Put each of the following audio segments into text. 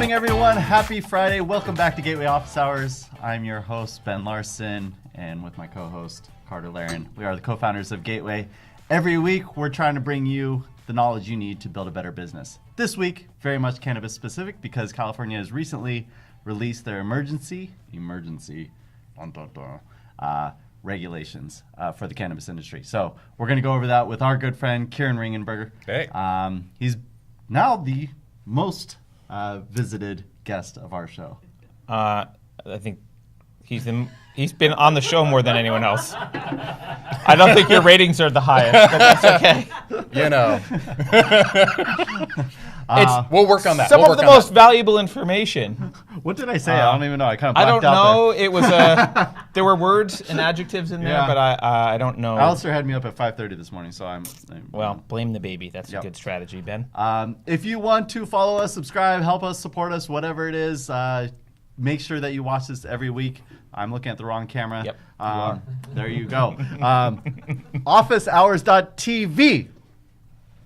morning, everyone. Happy Friday. Welcome back to Gateway Office Hours. I'm your host, Ben Larson, and with my co-host, Carter Laren. We are the co-founders of Gateway. Every week, we're trying to bring you the knowledge you need to build a better business. This week, very much cannabis specific because California has recently released their emergency regulations for the cannabis industry. So we're going to go over that with our good friend, Kieran Ringenberger. Hey. He's now the most visited guest of our show. I think he's been on the show more than anyone else. I don't think your ratings are the highest, but that's okay. You know. We'll work on that. Some of the most valuable information. What did I say? I don't even know. I kind of I blacked don't out know. there. It was there were words and adjectives in there, Yeah. but I don't know. Alistair had me up at 5:30 this morning, so I'm Well, blame the baby. That's Yep. a good strategy, Ben. If you want to follow us, subscribe, help us, support us, whatever it is, make sure that you watch this every week. I'm looking at the wrong camera. Yep. There you go. officehours.tv.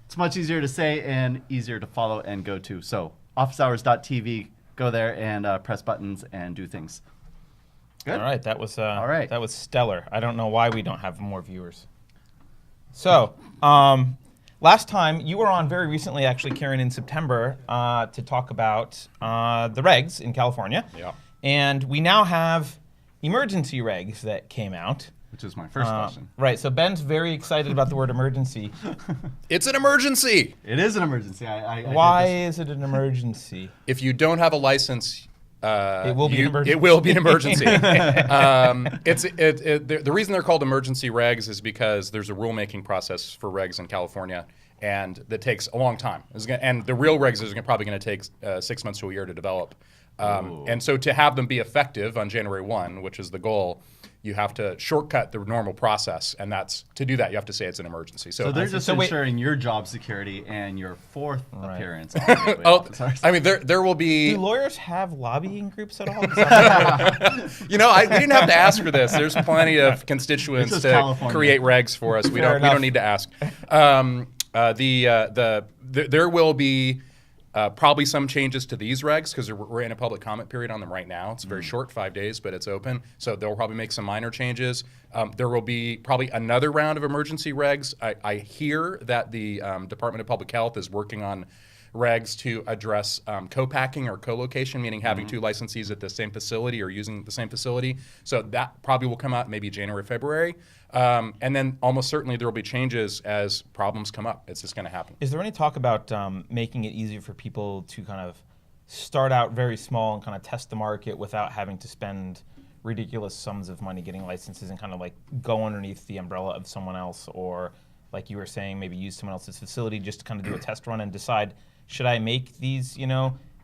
It's much easier to say and easier to follow and go to. So officehours.tv, go there and press buttons and do things. Good. All right, that was All right. That was stellar. I don't know why we don't have more viewers. So, last time you were on very recently, actually, Kieran, in September, to talk about the regs in California. Yeah. And we now have emergency regs that came out. Which is my first question. Right. So Ben's very excited about the word emergency. It's an emergency. It is an emergency. Why is it an emergency? If you don't have a license, It will be an emergency. It will be an emergency. The reason they're called emergency regs is because there's a rulemaking process for regs in California, and that takes a long time. And the real regs is probably going to take 6 months to a year to develop. And so to have them be effective on January 1, which is the goal, you have to shortcut the normal process, and to do that you have to say it's an emergency. So they're just wait. ensuring your job security and your fourth appearance. On Gateway Oh, Office Hours. I mean, there will be. Do lawyers have lobbying groups at all? You know, we didn't have to ask for this. There's plenty of constituents This is to California. create regs for us. We Fair don't enough. need to ask. There will be probably some changes to these regs because we're in a public comment period on them right now. It's very short, 5 days, but it's open. So they'll probably make some minor changes. There will be probably another round of emergency regs. I hear that the Department of Public Health is working on regs to address co-packing or co-location, meaning having two licensees at the same facility or using the same facility. So that probably will come out maybe January, February. And then almost certainly there will be changes as problems come up. It's just going to happen. Is there any talk about making it easier for people to kind of start out very small and kind of test the market without having to spend ridiculous sums of money getting licenses and kind of like go underneath the umbrella of someone else, or like you were saying, maybe use someone else's facility just to kind of do a test run and decide, should I make these,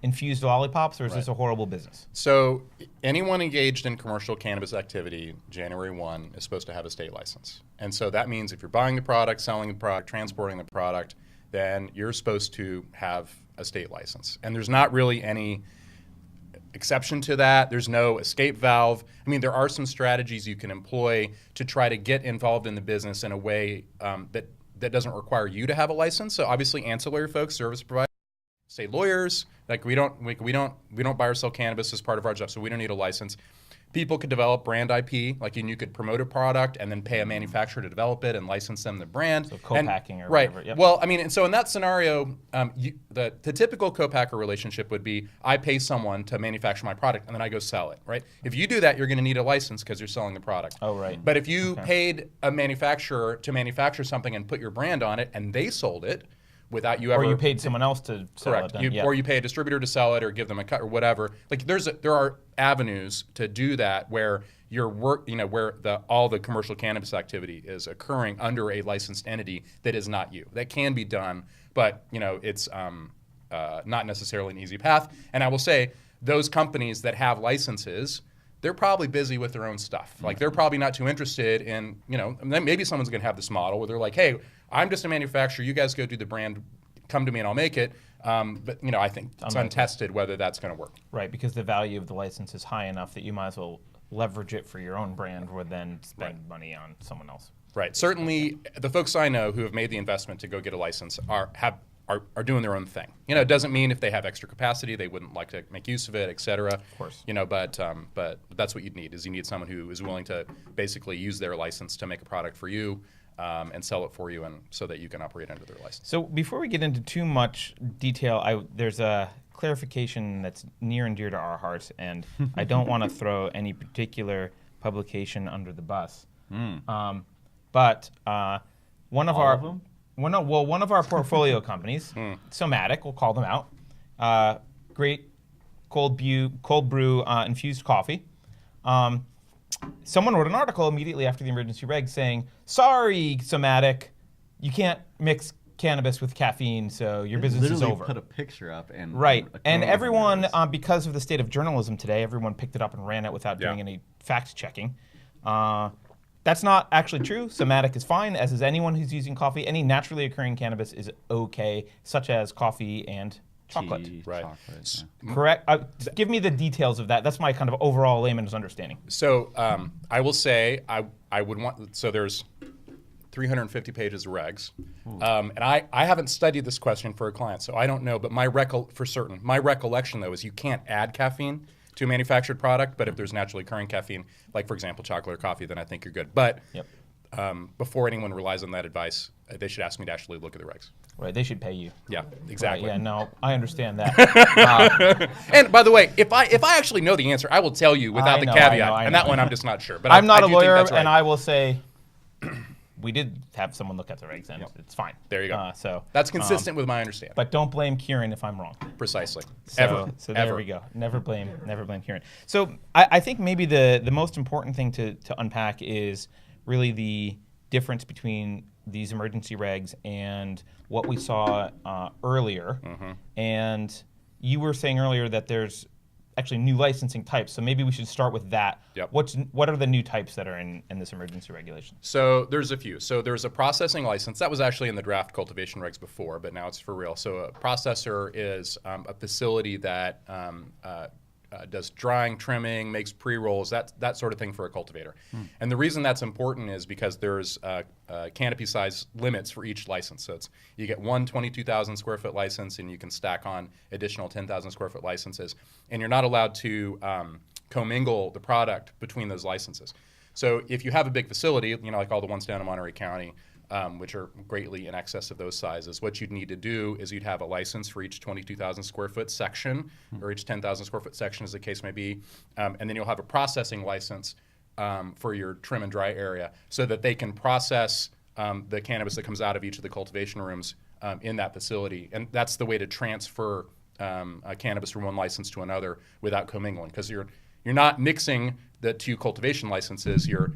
infused lollipops, or is this a horrible business? So anyone engaged in commercial cannabis activity, January 1, is supposed to have a state license. And so that means if you're buying the product, selling the product, transporting the product, then you're supposed to have a state license. And there's not really any exception to that. There's no escape valve. I mean, there are some strategies you can employ to try to get involved in the business in a way that doesn't require you to have a license. So obviously ancillary folks, service providers, say lawyers, like we don't buy or sell cannabis as part of our job, so we don't need a license. People could develop brand IP, like you could promote a product and then pay a manufacturer to develop it and license them the brand. So co-packing or right. whatever. Yep. Well, I mean, and so in that scenario, the typical co-packer relationship would be I pay someone to manufacture my product and then I go sell it, right? If you do that, you're going to need a license because you're selling the product. Oh, right. But if you paid a manufacturer to manufacture something and put your brand on it and they sold it, without you ever, or you paid someone else to sell correct, it. Then, or you pay a distributor to sell it, or give them a cut, or whatever. Like there are avenues to do that where your work, where all the commercial cannabis activity is occurring under a licensed entity that is not you. That can be done, but it's not necessarily an easy path. And I will say those companies that have licenses, they're probably busy with their own stuff. Like they're probably not too interested in, maybe someone's going to have this model where they're like, hey, I'm just a manufacturer. You guys go do the brand. Come to me and I'll make it. But I think it's untested whether that's going to work. Right, because the value of the license is high enough that you might as well leverage it for your own brand rather than spend money on someone else. Right. Certainly, the folks I know who have made the investment to go get a license have are doing their own thing. It doesn't mean if they have extra capacity they wouldn't like to make use of it, et cetera. Of course. But that's what you need someone who is willing to basically use their license to make a product for you and sell it for you, and so that you can operate under their license. So before we get into too much detail, there's a clarification that's near and dear to our hearts, and I don't want to throw any particular publication under the bus. But one of our portfolio companies, Somatic, we'll call them out, great cold brew infused coffee. Someone wrote an article immediately after the emergency reg saying, "Sorry, Somatic, you can't mix cannabis with caffeine, so your business is over." Put a picture up and right, and everyone, because of the state of journalism today, everyone picked it up and ran it without doing any fact checking. That's not actually true. Somatic is fine, as is anyone who's using coffee. Any naturally occurring cannabis is okay, such as coffee and chocolate. Tea, right. Chocolate, Correct. Give me the details of that. That's my kind of overall layman's understanding. So I will say I would want. So there's 350 pages of regs, and I haven't studied this question for a client, so I don't know. But my recollection though is you can't add caffeine to a manufactured product, but if there's naturally occurring caffeine, like for example chocolate or coffee, then I think you're good. But before anyone relies on that advice, they should ask me to actually look at the regs. Right, they should pay you. Yeah, exactly. Right, yeah, no, I understand that. And by the way, if I actually know the answer, I will tell you without the caveat. I know. And that one I'm just not sure. But I'm not I a do think lawyer, that's right. and I will say we did have someone look at the regs, and it's fine. There you go. So that's consistent with my understanding. But don't blame Kieran if I'm wrong. Precisely. So there we go. Never blame Kieran. So I think maybe the most important thing to unpack is really the difference between these emergency regs and what we saw earlier. And you were saying earlier that there's actually new licensing types. So maybe we should start with that. Yep. What are the new types that are in this emergency regulation? So there's a few. So there's a processing license. That was actually in the draft cultivation regs before, but now it's for real. So a processor is a facility that does drying, trimming, makes pre-rolls, that sort of thing for a cultivator. And the reason that's important is because there's canopy size limits for each license. So you get one 22,000 square foot license, and you can stack on additional 10,000 square foot licenses. And you're not allowed to commingle the product between those licenses. So if you have a big facility, like all the ones down in Monterey County, which are greatly in excess of those sizes, what you'd need to do is you'd have a license for each 22,000 square foot section, or each 10,000 square foot section, as the case may be, and then you'll have a processing license for your trim and dry area, so that they can process the cannabis that comes out of each of the cultivation rooms in that facility. And that's the way to transfer cannabis from one license to another without commingling, because you're not mixing the two cultivation licenses. You're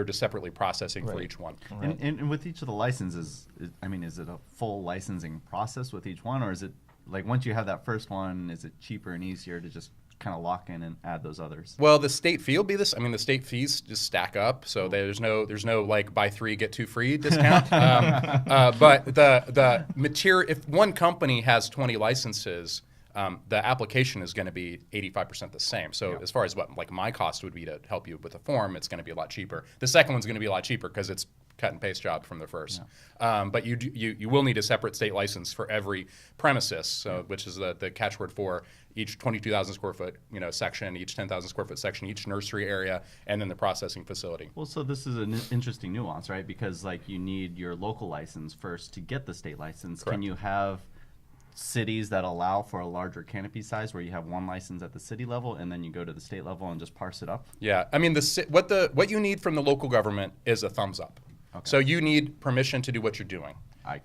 just separately processing for each one. Right. And with each of the licenses, is it a full licensing process with each one, or is it like once you have that first one, is it cheaper and easier to just kind of lock in and add those others? Well, the state fee will be this. The state fees just stack up, so there's no like buy 3 get 2 free discount. But the material, if one company has 20 licenses, the application is going to be 85% the same. So as far as what like my cost would be to help you with a form, it's going to be a lot cheaper. The second one's going to be a lot cheaper because it's cut and paste job from the first. But you will need a separate state license for every premises, so which is the catchword for each 22,000 square foot section, each 10,000 square foot section, each nursery area, and then the processing facility. Well, so this is an interesting nuance, right? Because like you need your local license first to get the state license. Correct. Can you have cities that allow for a larger canopy size where you have one license at the city level and then you go to the state level and just parse it up? Yeah, what you need from the local government is a thumbs up. Okay. So you need permission to do what you're doing.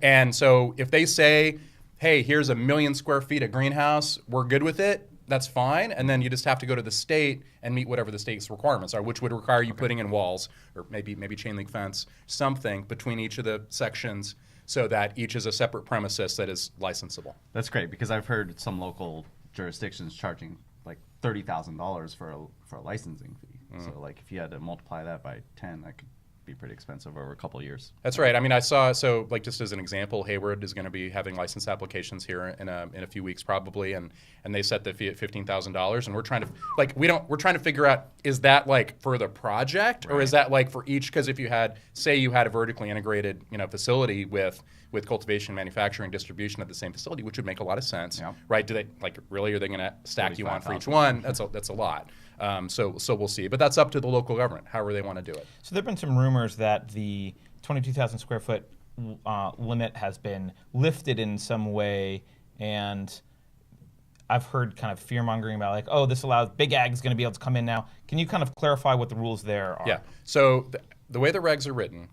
And so if they say, hey, here's 1 million square feet of greenhouse, we're good with it, that's fine. And then you just have to go to the state and meet whatever the state's requirements are, which would require you putting in walls or maybe chain link fence, something between each of the sections, so that each is a separate premises that is licensable. That's great, because I've heard some local jurisdictions charging like $30,000 for a licensing fee. So like if you had to multiply that by 10, that could be pretty expensive over a couple of years. That's right. I saw, so like just as an example, Hayward is going to be having license applications here in a few weeks probably, and they set the fee at $15,000, and we're trying to figure out, is that like for the project, or is that like for each? Because if you had a vertically integrated facility with with cultivation, manufacturing, distribution at the same facility, which would make a lot of sense, Yep. right? Do they really are they going to stack you on for each 45,000. one? That's a lot. So we'll see, but that's up to the local government, however they want to do it. So there've been some rumors that the 22,000 square foot limit has been lifted in some way, and I've heard kind of fear mongering about like, oh, this allows big ag is going to be able to come in now. Can you kind of clarify what the rules there are? Yeah. So the way the regs are written,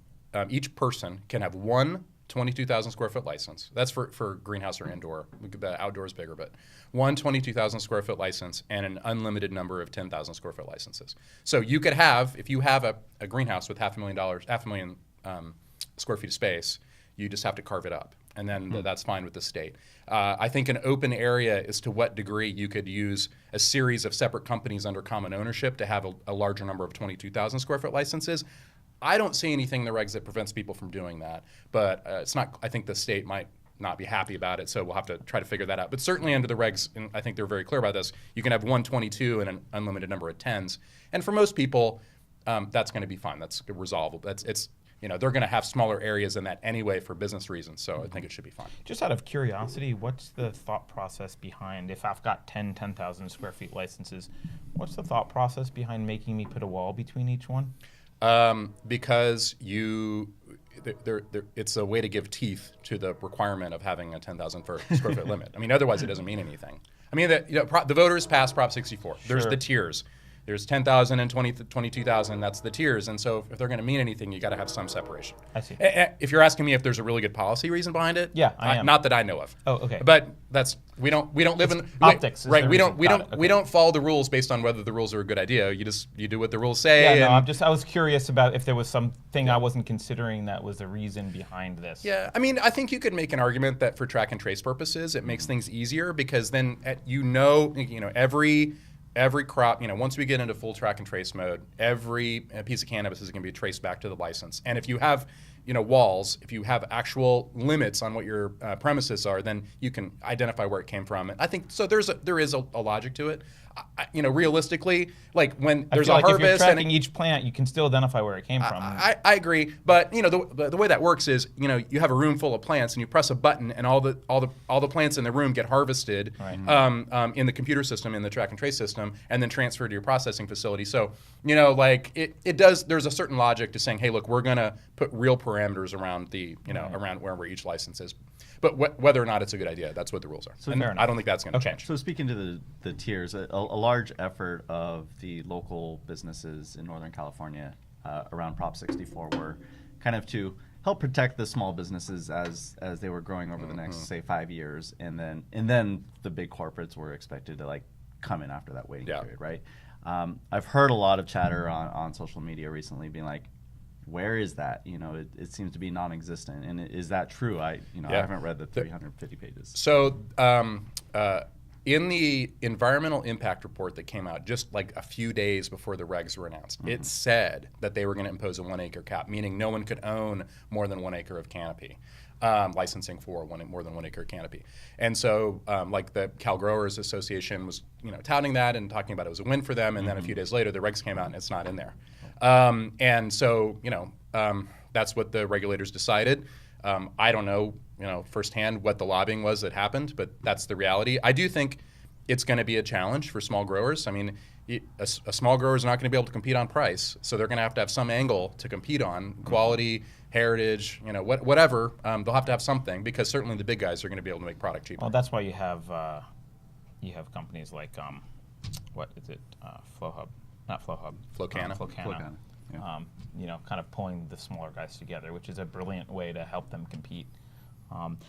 each person can have one 22,000 square foot license. That's for greenhouse or indoor. The outdoor is bigger, but one 22,000 square foot license and an unlimited number of 10,000 square foot licenses. So you could have, if you have a greenhouse with $500,000 square feet of space, you just have to carve it up. And then that's fine with the state. I think an open area is to what degree you could use a series of separate companies under common ownership to have a larger number of 22,000 square foot licenses. I don't see anything in the regs that prevents people from doing that, but it's not. I think the state might not be happy about it, so we'll have to try to figure that out. But certainly under the regs, and I think they're very clear about this, you can have 122 and an unlimited number of 10s. And for most people, that's going to be fine. That's resolvable. They're going to have smaller areas than that anyway for business reasons, so I think it should be fine. Just out of curiosity, what's the thought process behind, if I've got 10,000 square feet licenses, what's the thought process behind making me put a wall between each one? Because it's a way to give teeth to the requirement of having a 10,000 square foot limit. I mean, otherwise it doesn't mean anything. I mean, the voters passed Prop 64. There's Sure. the tiers. There's 10,000 and 22,000. That's the tiers. And so if they're going to mean anything, you got to have some separation. I see. If you're asking me if there's a really good policy reason behind it, Yeah, I am. Not that I know of. Oh, okay. But we don't live in optics is right. the We don't reason. Got it. we Okay. don't follow the rules based on whether the rules are a good idea. You do what the rules say. Yeah, no, and I was curious about if there was something I wasn't considering that was the reason behind this. Yeah, I mean, I think you could make an argument that for track and trace purposes, it makes things easier because then every crop, once we get into full track and trace mode, every piece of cannabis is going to be traced back to the license. And if you have, walls, if you have actual limits on what your premises are, then you can identify where it came from. And I think so. There is a logic to it. Realistically, like when I there's feel a like if harvest you're tracking each plant, you can still identify where it came from. I agree, but the way that works is you have a room full of plants and you press a button and all the plants in the room get harvested in the computer system, in the track and trace system, and then transferred to your processing facility. So it does. There's a certain logic to saying, hey, look, we're gonna put real parameters around around where each license is. But whether or not it's a good idea, that's what the rules are. So and fair enough. I don't think that's going to Okay. change. So speaking to the tiers, a large effort of the local businesses in Northern California around Prop 64 were kind of to help protect the small businesses as they were growing over the next, say, 5 years, and then the big corporates were expected to come in after that waiting period, right? I've heard a lot of chatter on social media recently being like, where is that? It seems to be non-existent. And is that true? I haven't read the 350 pages. So in the environmental impact report that came out just like a few days before the regs were announced, it said that they were going to impose a 1 acre cap, meaning no one could own more than 1 acre of canopy. Licensing for more than 1 acre canopy. And so the Cal Growers Association was touting that and talking about it was a win for them, and then a few days later the regs came out and it's not in there. And so that's what the regulators decided. I don't know firsthand what the lobbying was that happened, but that's the reality. I do think it's going to be a challenge for small growers. I mean, a small grower is not going to be able to compete on price, so they're going to have some angle to compete on, quality, heritage, whatever. They'll have to have something because certainly the big guys are going to be able to make product cheaper. Well, that's why you have companies like what is it? FlowHub, not FlowHub. Flowcanna. Flowcanna, yeah. Kind of pulling the smaller guys together, which is a brilliant way to help them compete.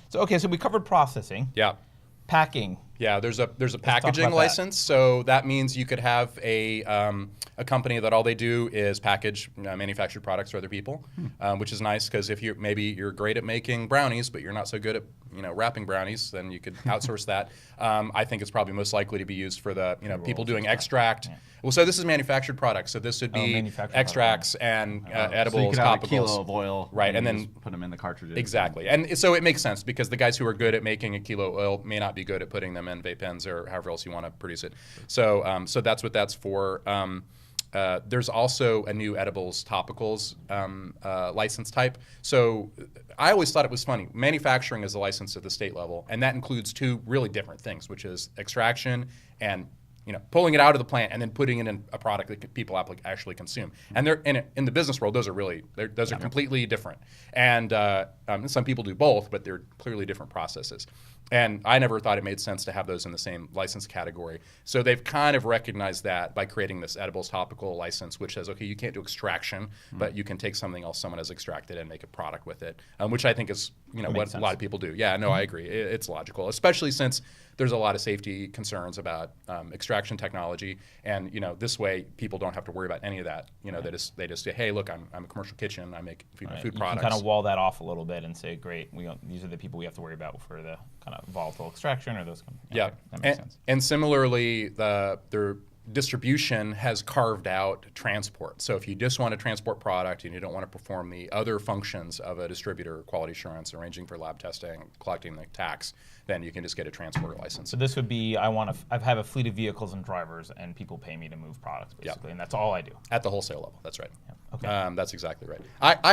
So we covered processing. Yeah. Packing. Yeah, there's a talk packaging about that. license, so that means you could have a company that all they do is package manufactured products for other people, which is nice because if you're great at making brownies, but you're not so good at wrapping brownies, then you could outsource that. I think it's probably most likely to be used for the people doing extract. Yeah. Well, so this is manufactured products, so this would be extracts and edibles, so you could have topicals, a kilo of oil, right, and then just put them in the cartridges. Exactly, and so it makes sense because the guys who are good at making a kilo of oil may not be good at putting them in vape pens or however else you want to produce it. So that's what that's for. there's also a new edibles topicals license type. So I always thought it was funny. Manufacturing is a license at the state level, and that includes two really different things, which is extraction and pulling it out of the plant and then putting it in a product that people actually consume. And they're in the business world, those are completely different. And some people do both, but they're clearly different processes. And I never thought it made sense to have those in the same license category. So they've kind of recognized that by creating this edibles topical license, which says, okay, you can't do extraction, but you can take something else someone has extracted and make a product with it, which I think is what a lot of people do. Yeah, no, I agree. It's logical, especially since there's a lot of safety concerns about extraction technology, and this way people don't have to worry about any of that. They just say, hey, look, I'm a commercial kitchen, I make food products. You can kind of wall that off a little bit and say, great, these are the people we have to worry about for the kind of volatile extraction or those kind of. Yeah, okay, that makes sense. And similarly, the distribution has carved out transport. So if you just want to transport product and you don't want to perform the other functions of a distributor, quality assurance, arranging for lab testing, collecting the tax, then you can just get a transporter license. So this would be, I have a fleet of vehicles and drivers, and people pay me to move products, basically, and that's all I do. At the wholesale level, that's right. Yeah. Okay. That's exactly right.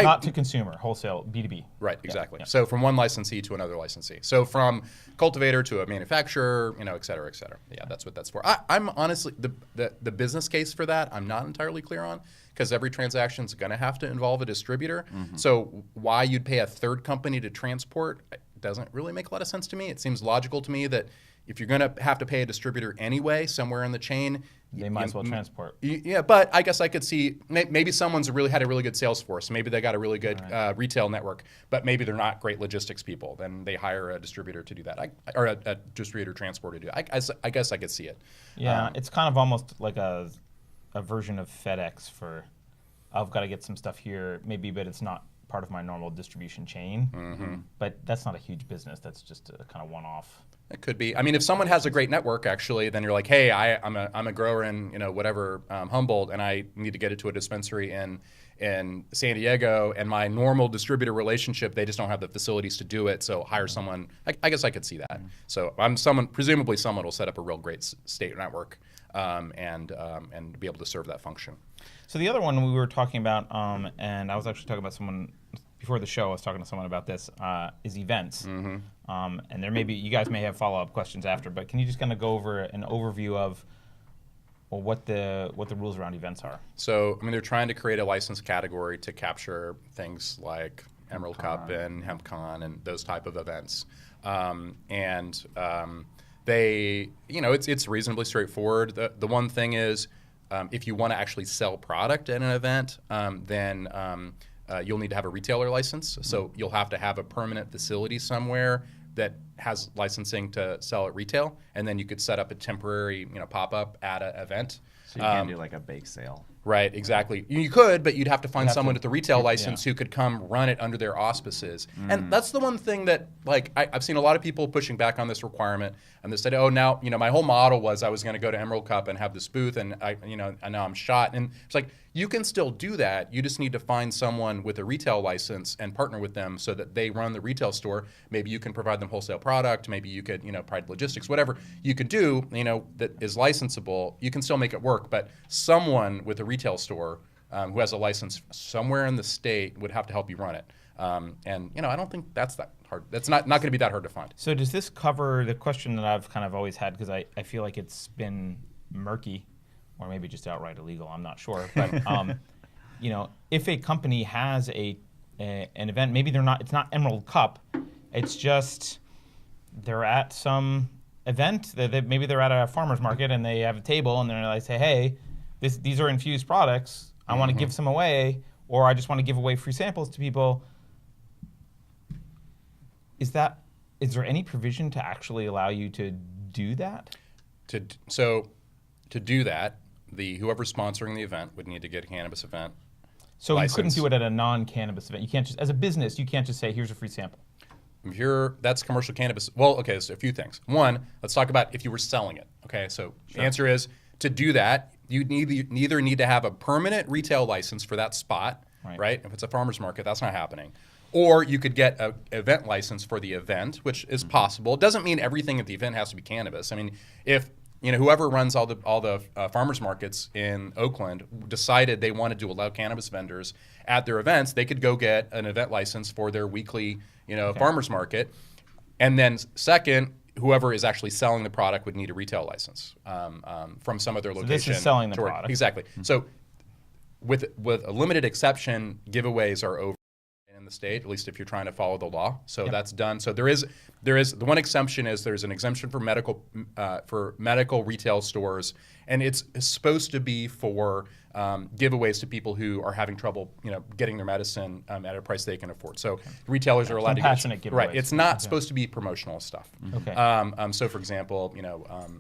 Not to consumer, wholesale, B2B. Right, exactly. Yeah. So from one licensee to another licensee. So from cultivator to a manufacturer, et cetera, et cetera. Yeah, that's what that's for. I'm honestly, the business case for that, I'm not entirely clear on, because every transaction is going to have to involve a distributor. Mm-hmm. So why you'd pay a third company to transport doesn't really make a lot of sense to me. It seems logical to me that if you're going to have to pay a distributor anyway, somewhere in the chain, they might as well transport. Yeah, but I guess I could see maybe someone's had a really good sales force. Maybe they got a really good retail network, but maybe they're not great logistics people. Then they hire a distributor to do that, or a distributor transporter to do it. I guess I could see it. Yeah, it's kind of almost like a version of FedEx for, I've got to get some stuff here, maybe, but it's not part of my normal distribution chain. Mm-hmm. But that's not a huge business. That's just a kind of one-off. It could be. I mean, if someone has a great network, actually, then you're like, hey, I'm a grower in whatever Humboldt, and I need to get it to a dispensary in San Diego, and my normal distributor relationship, they just don't have the facilities to do it. So hire someone. I guess I could see that. Mm-hmm. So presumably someone will set up a real great state network and be able to serve that function. So the other one we were talking about, and I was actually talking about someone before the show. I was talking to someone about this, is events. Mm-hmm. And you guys may have follow-up questions after, but can you just kind of go over an overview of what the rules around events are? So, they're trying to create a license category to capture things like Emerald Cup and HempCon and those type of events. They, it's reasonably straightforward. The one thing is, if you want to actually sell product at an event, then you'll need to have a retailer license. Mm-hmm. So you'll have to have a permanent facility somewhere that has licensing to sell at retail, and then you could set up a temporary, pop-up at an event. So you can't do like a bake sale. Right, exactly. You could, but you'd have to find someone with a retail license who could come run it under their auspices. Mm. And that's the one thing that, I've seen a lot of people pushing back on this requirement, and they said, oh, now, my whole model was I was going to go to Emerald Cup and have this booth, and and now I'm shot. And it's like, you can still do that. You just need to find someone with a retail license and partner with them so that they run the retail store. Maybe you can provide them wholesale product. Maybe you could, provide logistics, whatever you could do, that is licensable. You can still make it work, but someone with a retail store who has a license somewhere in the state would have to help you run it. And I don't think that's that hard. That's not going to be that hard to find. So does this cover the question that I've kind of always had, because I feel like it's been murky, or maybe just outright illegal, I'm not sure. But if a company has an event, maybe it's not Emerald Cup, it's just they're at some event, maybe they're at a farmer's market and they have a table and they're like, say, hey, these are infused products, I want to give some away, or I just want to give away free samples to people. Is there any provision to actually allow you to do that? To do that, whoever's sponsoring the event would need to get a cannabis event So license. You couldn't do it at a non-cannabis event. You can't just, as a business, you can't just say, here's a free sample. That's commercial cannabis. Well, okay, so a few things. One, let's talk about if you were selling it. Okay, so the answer is, to do that, you either need to have a permanent retail license for that spot, right? If it's a farmer's market, that's not happening. Or you could get an event license for the event, which is possible. It doesn't mean everything at the event has to be cannabis. I mean, if whoever runs all the farmers markets in Oakland decided they wanted to allow cannabis vendors at their events, they could go get an event license for their weekly, farmers market. And then second, whoever is actually selling the product would need a retail license from some other location. This is selling the product. Exactly. So with a limited exception, giveaways are over in the state, at least if you're trying to follow the law. So that's done. So there is the one exemption is there's an exemption for medical retail stores, and it's supposed to be for giveaways to people who are having trouble, getting their medicine at a price they can afford. So retailers are allowed to compassionate giveaways. Right. It's not supposed to be promotional stuff. Okay. So for example,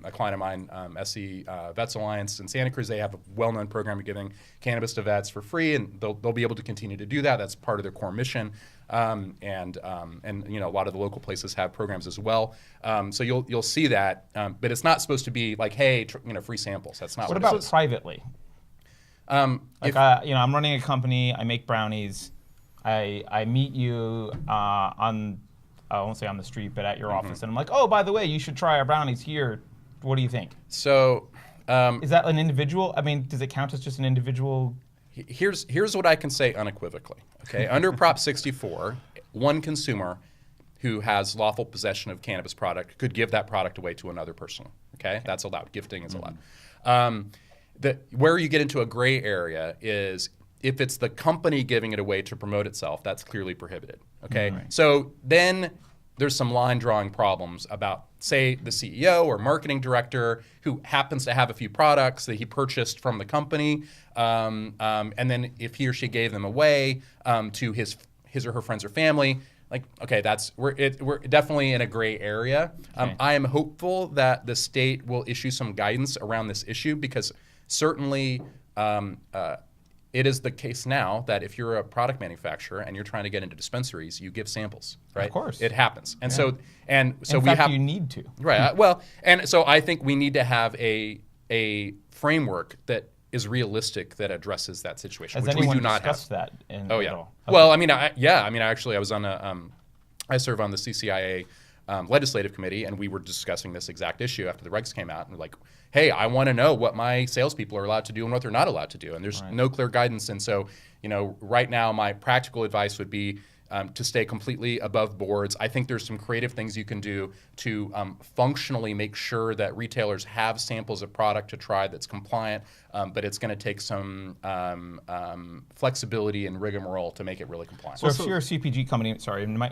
a client of mine, SC Vets Alliance in Santa Cruz, they have a well-known program of giving cannabis to vets for free, and they'll be able to continue to do that. That's part of their core mission. And a lot of the local places have programs as well. So you'll see that, but it's not supposed to be like, hey, free samples. That's not What what about it is. privately? I'm running a company. I make brownies. I meet you on, I won't say on the street, but at your office, and I'm like, oh, by the way, you should try our brownies here. What do you think? So, is that an individual? I mean, does it count as just an individual? Here's what I can say unequivocally. Okay, under Prop 64, one consumer who has lawful possession of cannabis product could give that product away to another person. Okay, that's allowed. Gifting is allowed. Where you get into a gray area is if it's the company giving it away to promote itself, that's clearly prohibited. Okay, so then there's some line drawing problems about, say, the CEO or marketing director who happens to have a few products that he purchased from the company, and then if he or she gave them away to his or her friends or family, like, okay, we're definitely in a gray area. Okay. I am hopeful that the state will issue some guidance around this issue, because certainly it is the case now that if you're a product manufacturer and you're trying to get into dispensaries, you give samples, right? Of course. It happens. And in so we fact, have, you need to. right. Well, and so I think we need to have a framework that is realistic that addresses that situation, Has which we anyone do not have. discussed that at all? Okay. Well, I was on I serve on the CCIA legislative committee, and we were discussing this exact issue after the regs came out, and we're like, hey, I want to know what my salespeople are allowed to do and what they're not allowed to do, and there's no clear guidance. And so, right now, my practical advice would be to stay completely above boards. I think there's some creative things you can do to functionally make sure that retailers have samples of product to try that's compliant, but it's going to take some flexibility and rigmarole to make it really compliant. So if you're a CPG company,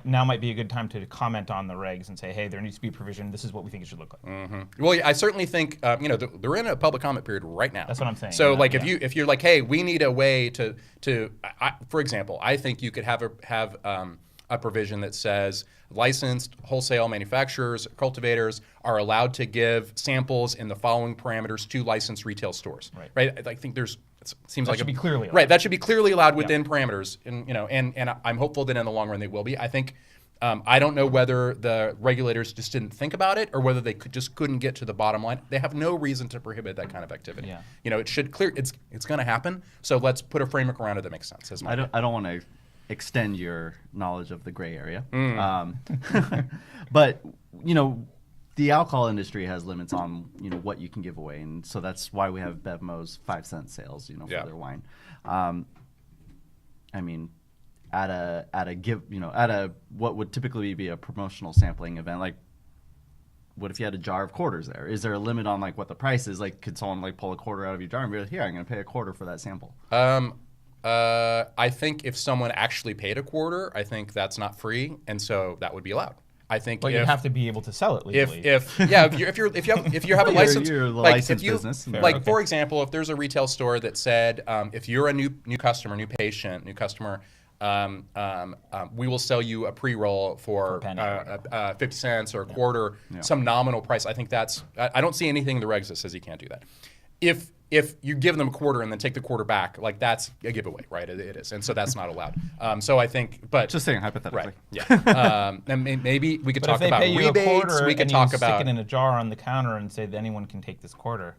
now might be a good time to comment on the regs and say, hey, there needs to be a provision. This is what we think it should look like. Well, yeah, I certainly think they're in a public comment period right now. That's what I'm saying. So if you're like, hey, we need a way to for example, I think you could have a provision that says licensed wholesale manufacturers, cultivators are allowed to give samples in the following parameters to licensed retail stores. Right? I think it seems like should be clearly allowed. Right. That should be clearly allowed within parameters, and I'm hopeful that in the long run they will be. I think. I don't know whether the regulators just didn't think about it or whether they just couldn't get to the bottom line. They have no reason to prohibit that kind of activity. Yeah. It should clear. It's going to happen. So let's put a framework around it that makes sense. I don't want to extend your knowledge of the gray area, but the alcohol industry has limits on what you can give away, and so that's why we have Bevmo's 5-cent sales, for their wine. I mean, at a what would typically be a promotional sampling event, like, what if you had a jar of quarters there? Is there a limit on what the price is? Like, could someone pull a quarter out of your jar and be like, here, I'm going to pay a quarter for that sample? I think if someone actually paid a quarter, I think that's not free, and so that would be allowed. I think, but you have to be able to sell it legally. If you have a license, you're the licensed business. For example, if there's a retail store that said, if you're a new customer, new patient, new customer, we will sell you a pre-roll for 50 cents or a quarter, some nominal price. I think I don't see anything in the regs that says you can't do that. If you give them a quarter and then take the quarter back, that's a giveaway, right? It is, and so that's not allowed. So I think, but just saying hypothetically, right? Yeah, and maybe we could talk about rebates. We could talk about stick it in a jar on the counter and say that anyone can take this quarter.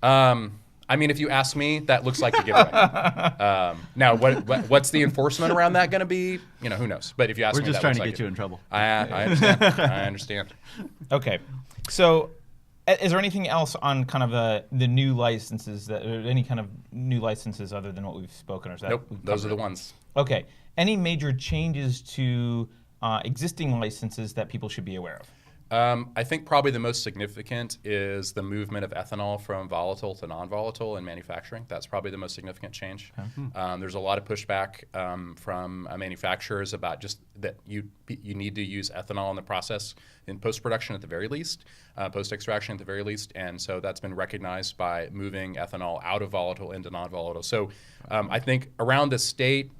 I mean, if you ask me, that looks like a giveaway. Now, what's the enforcement around that going to be? Who knows? But if you ask me, we're just trying to get you in trouble. I understand. I understand. Okay, so is there anything else on kind of the new licenses or any kind of new licenses other than what we've spoken? Or is that Nope, those are the ones. Okay. Any major changes to existing licenses that people should be aware of? I think probably the most significant is the movement of ethanol from volatile to non-volatile in manufacturing. That's probably the most significant change. Okay. There's a lot of pushback from manufacturers about just that you need to use ethanol in the process in post-production at the very least, post-extraction at the very least, and so that's been recognized by moving ethanol out of volatile into non-volatile. So I think around the state,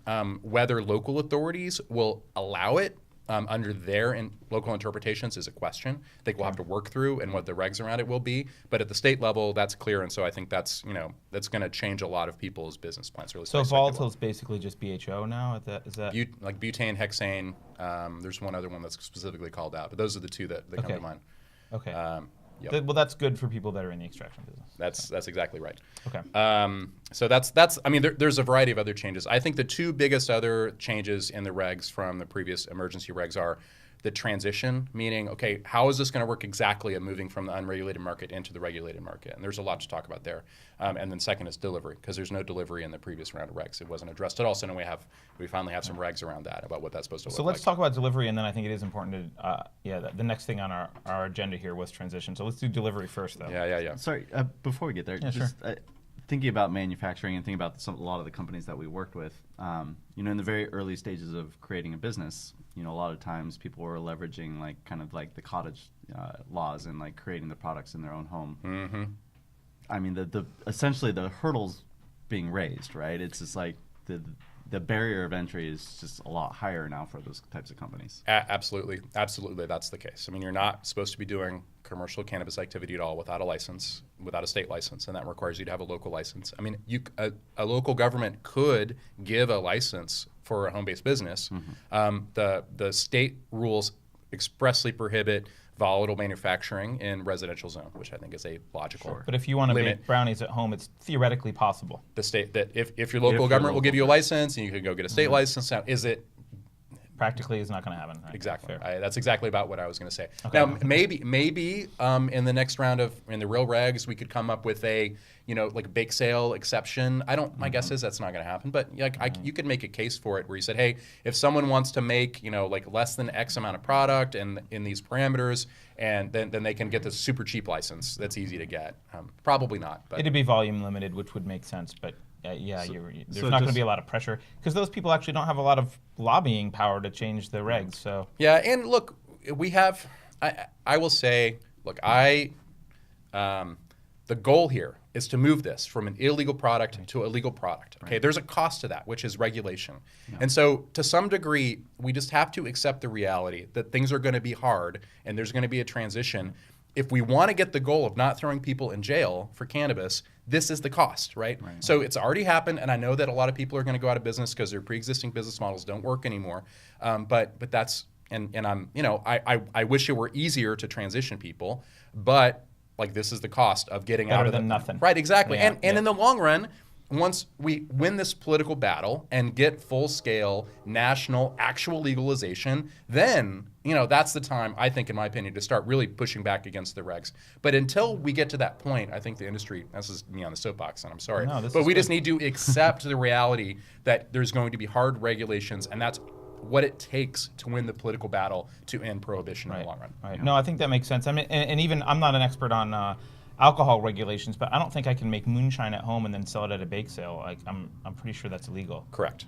whether local authorities will allow it under their local interpretations is a question. I think we'll have to work through and what the regs around it will be. But at the state level, that's clear, and so I think that's that's going to change a lot of people's business plans. Really, so volatile is basically just BHO now. Is that like butane, hexane? There's one other one that's specifically called out, but those are the two that come to mind. Okay. Yep. Well, that's good for people that are in the extraction business. That's exactly right. Okay. So that's I mean, there's a variety of other changes. I think the two biggest other changes in the regs from the previous emergency regs are the transition, meaning, okay, how is this going to work exactly of moving from the unregulated market into the regulated market? And there's a lot to talk about there. And then second is delivery, because there's no delivery in the previous round of regs. It wasn't addressed at all. So now we finally have some regs around that, about what that's supposed to look like. So let's talk about delivery, and then I think it is important to, the next thing on our agenda here was transition. So let's do delivery first, though. Yeah. Sorry, before we get there, just thinking about manufacturing and thinking about a lot of the companies that we worked with, in the very early stages of creating a business, a lot of times people were leveraging like the cottage laws and like creating the products in their own home. Mm-hmm. I mean, essentially the hurdles being raised, right? It's just like the barrier of entry is just a lot higher now for those types of companies. Absolutely, that's the case. I mean, you're not supposed to be doing commercial cannabis activity at all without a license, without a state license, and that requires you to have a local license. I mean, a local government could give a license for a home-based business. Mm-hmm. The state rules expressly prohibit volatile manufacturing in residential zone, which I think is a logical limit. But if you want to make brownies at home, it's theoretically possible. The state that if your local government will give you a license and you can go get a state license, now is it? Practically is not going to happen. Right? Exactly. That's exactly about what I was going to say. Okay. Now, maybe in the next round in the real regs, we could come up with a, like bake sale exception. My guess is that's not going to happen. But you could make a case for it where you said, hey, if someone wants to make, like less than X amount of product and in these parameters, and then they can get this super cheap license that's easy to get. Probably not. But it'd be volume limited, which would make sense. But there's not going to be a lot of pressure because those people actually don't have a lot of lobbying power to change the regs. So yeah, and look, we have. I will say, look, the goal here is to move this from an illegal product to a legal product. Okay, there's a cost to that, which is regulation, and so to some degree, we just have to accept the reality that things are going to be hard and there's going to be a transition. If we want to get the goal of not throwing people in jail for cannabis, this is the cost, right? So it's already happened, and I know that a lot of people are going to go out of business because their pre-existing business models don't work anymore. But that's and I'm I wish it were easier to transition people, but like this is the cost of getting out of than nothing. Right, exactly. And in the long run, once we win this political battle and get full-scale national actual legalization, then that's the time, I think, in my opinion, to start really pushing back against the regs. But until we get to that point, I think the industry, this is me on the soapbox, and I'm sorry, but we just need to accept the reality that there's going to be hard regulations, and that's what it takes to win the political battle to end prohibition in the long run. Right. No, I think that makes sense. I mean, and even I'm not an expert on alcohol regulations, but I don't think I can make moonshine at home and then sell it at a bake sale. I'm pretty sure that's illegal. Correct.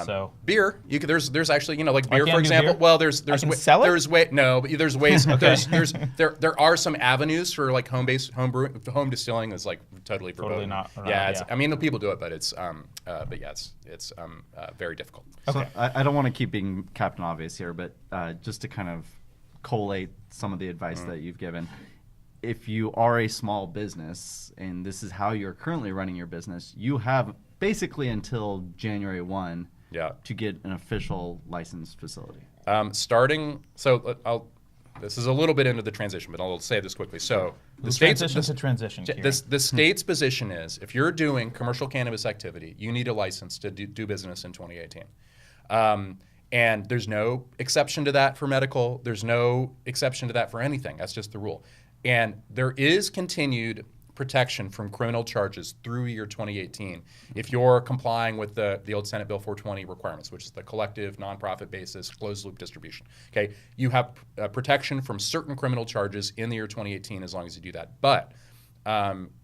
So beer, there's actually like beer, for example. Beer? Well, there's sell it? there's ways. Okay. there are some avenues for like home distilling is like totally verboten. Not. I mean, people do it, but it's very difficult. Okay. So I don't want to keep being Captain Obvious here, but just to kind of collate some of the advice that you've given. If you are a small business and this is how you're currently running your business, you have basically until January 1 to get an official licensed facility. This is a little bit into the transition, but I'll say this quickly. So the state's position is if you're doing commercial cannabis activity, you need a license to do business in 2018. And there's no exception to that for medical. There's no exception to that for anything. That's just the rule. And there is continued protection from criminal charges through year 2018 if you're complying with the old Senate Bill 420 requirements, which is the collective nonprofit basis closed loop distribution. Okay, you have protection from certain criminal charges in the year 2018 as long as you do that. But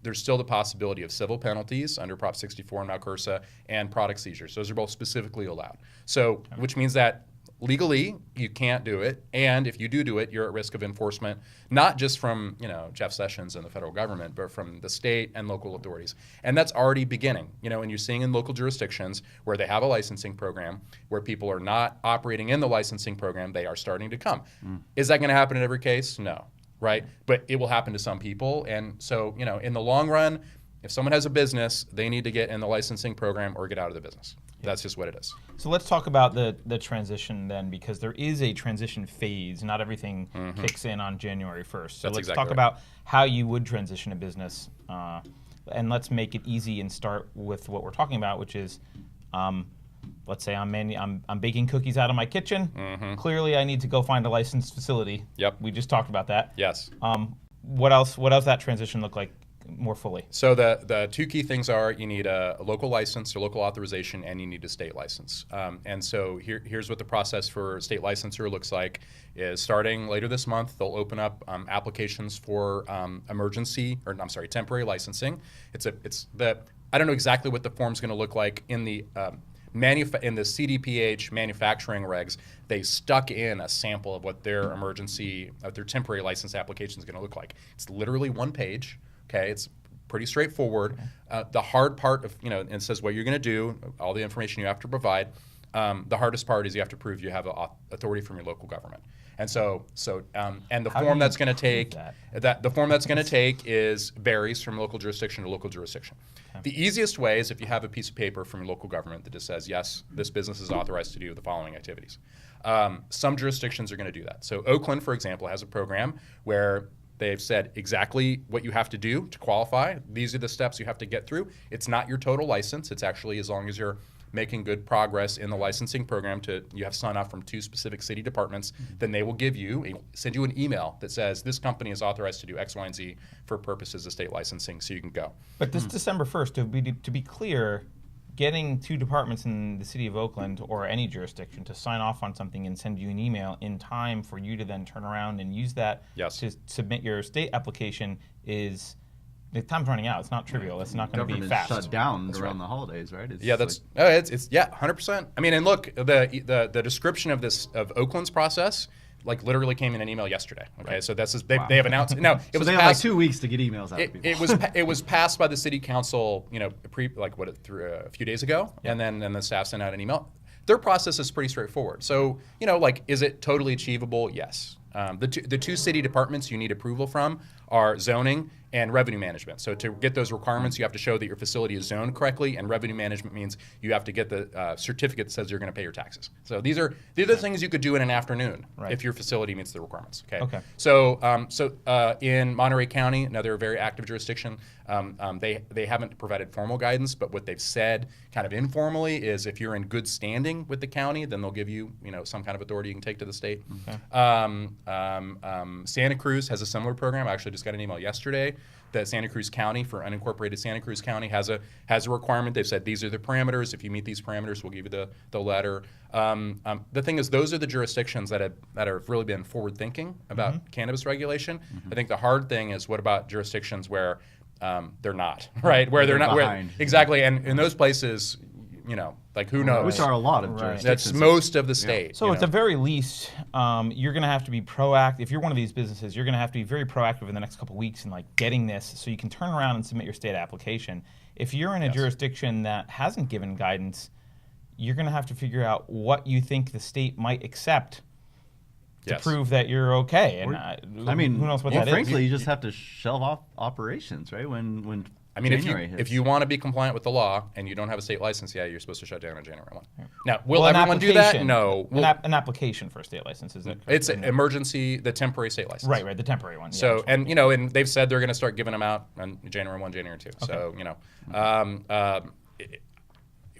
there's still the possibility of civil penalties under Prop 64 and Malcursa and product seizures. Those are both specifically allowed. So, which means that legally you can't do it, and if you do it, you're at risk of enforcement, not just from Jeff Sessions and the federal government, but from the state and local authorities. And that's already beginning. And you're seeing in local jurisdictions where they have a licensing program, where people are not operating in the licensing program, they are starting to come. Is that going to happen in every case? No. Right? But it will happen to some people. And so, in the long run, if someone has a business, they need to get in the licensing program or get out of the business. That's just what it is. So let's talk about the transition then, because there is a transition phase. Not everything kicks in on January 1st. So let's talk about how you would transition a business. And let's make it easy and start with what we're talking about, which is, let's say I'm baking cookies out of my kitchen. Clearly, I need to go find a licensed facility. Yep. We just talked about that. Yes. What else? What does that transition look like more fully? So the two key things are you need a local license or local authorization, and you need a state license. And so here's what the process for state licensure looks like. Is starting later this month, they'll open up applications for temporary licensing. I don't know exactly what the form's going to look like in the in the CDPH manufacturing regs. They stuck in a sample of what their temporary license application is going to look like. It's literally one page. Okay, it's pretty straightforward. The hard part of, it says what you're going to do, all the information you have to provide. The hardest part is you have to prove you have authority from your local government. And and the form that's going to take varies from local jurisdiction to local jurisdiction. Okay. The easiest way is if you have a piece of paper from your local government that just says, yes, this business is authorized to do the following activities. Some jurisdictions are going to do that. So Oakland, for example, has a program where they've said exactly what you have to do to qualify. These are the steps you have to get through. It's not your total license. It's actually as long as you're making good progress in the licensing program you have sign off from 2 specific city departments, then they will send you an email that says this company is authorized to do X, Y, and Z for purposes of state licensing, so you can go. But this December 1st, to be clear, getting 2 departments in the city of Oakland or any jurisdiction to sign off on something and send you an email in time for you to then turn around and use that to submit your state application the time's running out. It's not trivial. It's not going to be fast. Shut down around the holidays, right? It's 100%. I mean, and look, the description of Oakland's process literally came in an email yesterday. Okay, right. So they have announced. No, they have like 2 weeks to get emails out. It was passed by the city council. A few days ago, and then the staff sent out an email. Their process is pretty straightforward. So is it totally achievable? Yes. The two city departments you need approval from are zoning and revenue management. So to get those requirements, you have to show that your facility is zoned correctly, and revenue management means you have to get the certificate that says you're going to pay your taxes. So these are things you could do in an afternoon if your facility meets the requirements. Okay. So in Monterey County, another very active jurisdiction, they haven't provided formal guidance, but what they've said kind of informally is if you're in good standing with the county, then they'll give you some kind of authority you can take to the state. Okay. Santa Cruz has a similar program. I actually just got an email yesterday that Santa Cruz County, for unincorporated Santa Cruz County, has a requirement. They've said these are the parameters. If you meet these parameters, we'll give you the letter. The thing is, those are the jurisdictions that have really been forward thinking about cannabis regulation. I think the hard thing is, what about jurisdictions where they're not, right? Where they're not behind. Exactly, and in those places, who knows? Which are a lot of jurisdictions. That's most of the state. So at the very least, you're going to have to be proactive. If you're one of these businesses, you're going to have to be very proactive in the next couple of weeks in getting this, so you can turn around and submit your state application. If you're in a jurisdiction that hasn't given guidance, you're going to have to figure out what you think the state might accept to prove that you're okay. And who knows what that is? Frankly, you just have to shelve off operations, right? When if you want to be compliant with the law and you don't have a state license, you're supposed to shut down on January 1. Yeah. Now, will everyone do that? No. An application for a state license, is it? It's an emergency, the temporary state license. Right, the temporary one. So, and they've said they're going to start giving them out on January 1, January 2. Okay. So,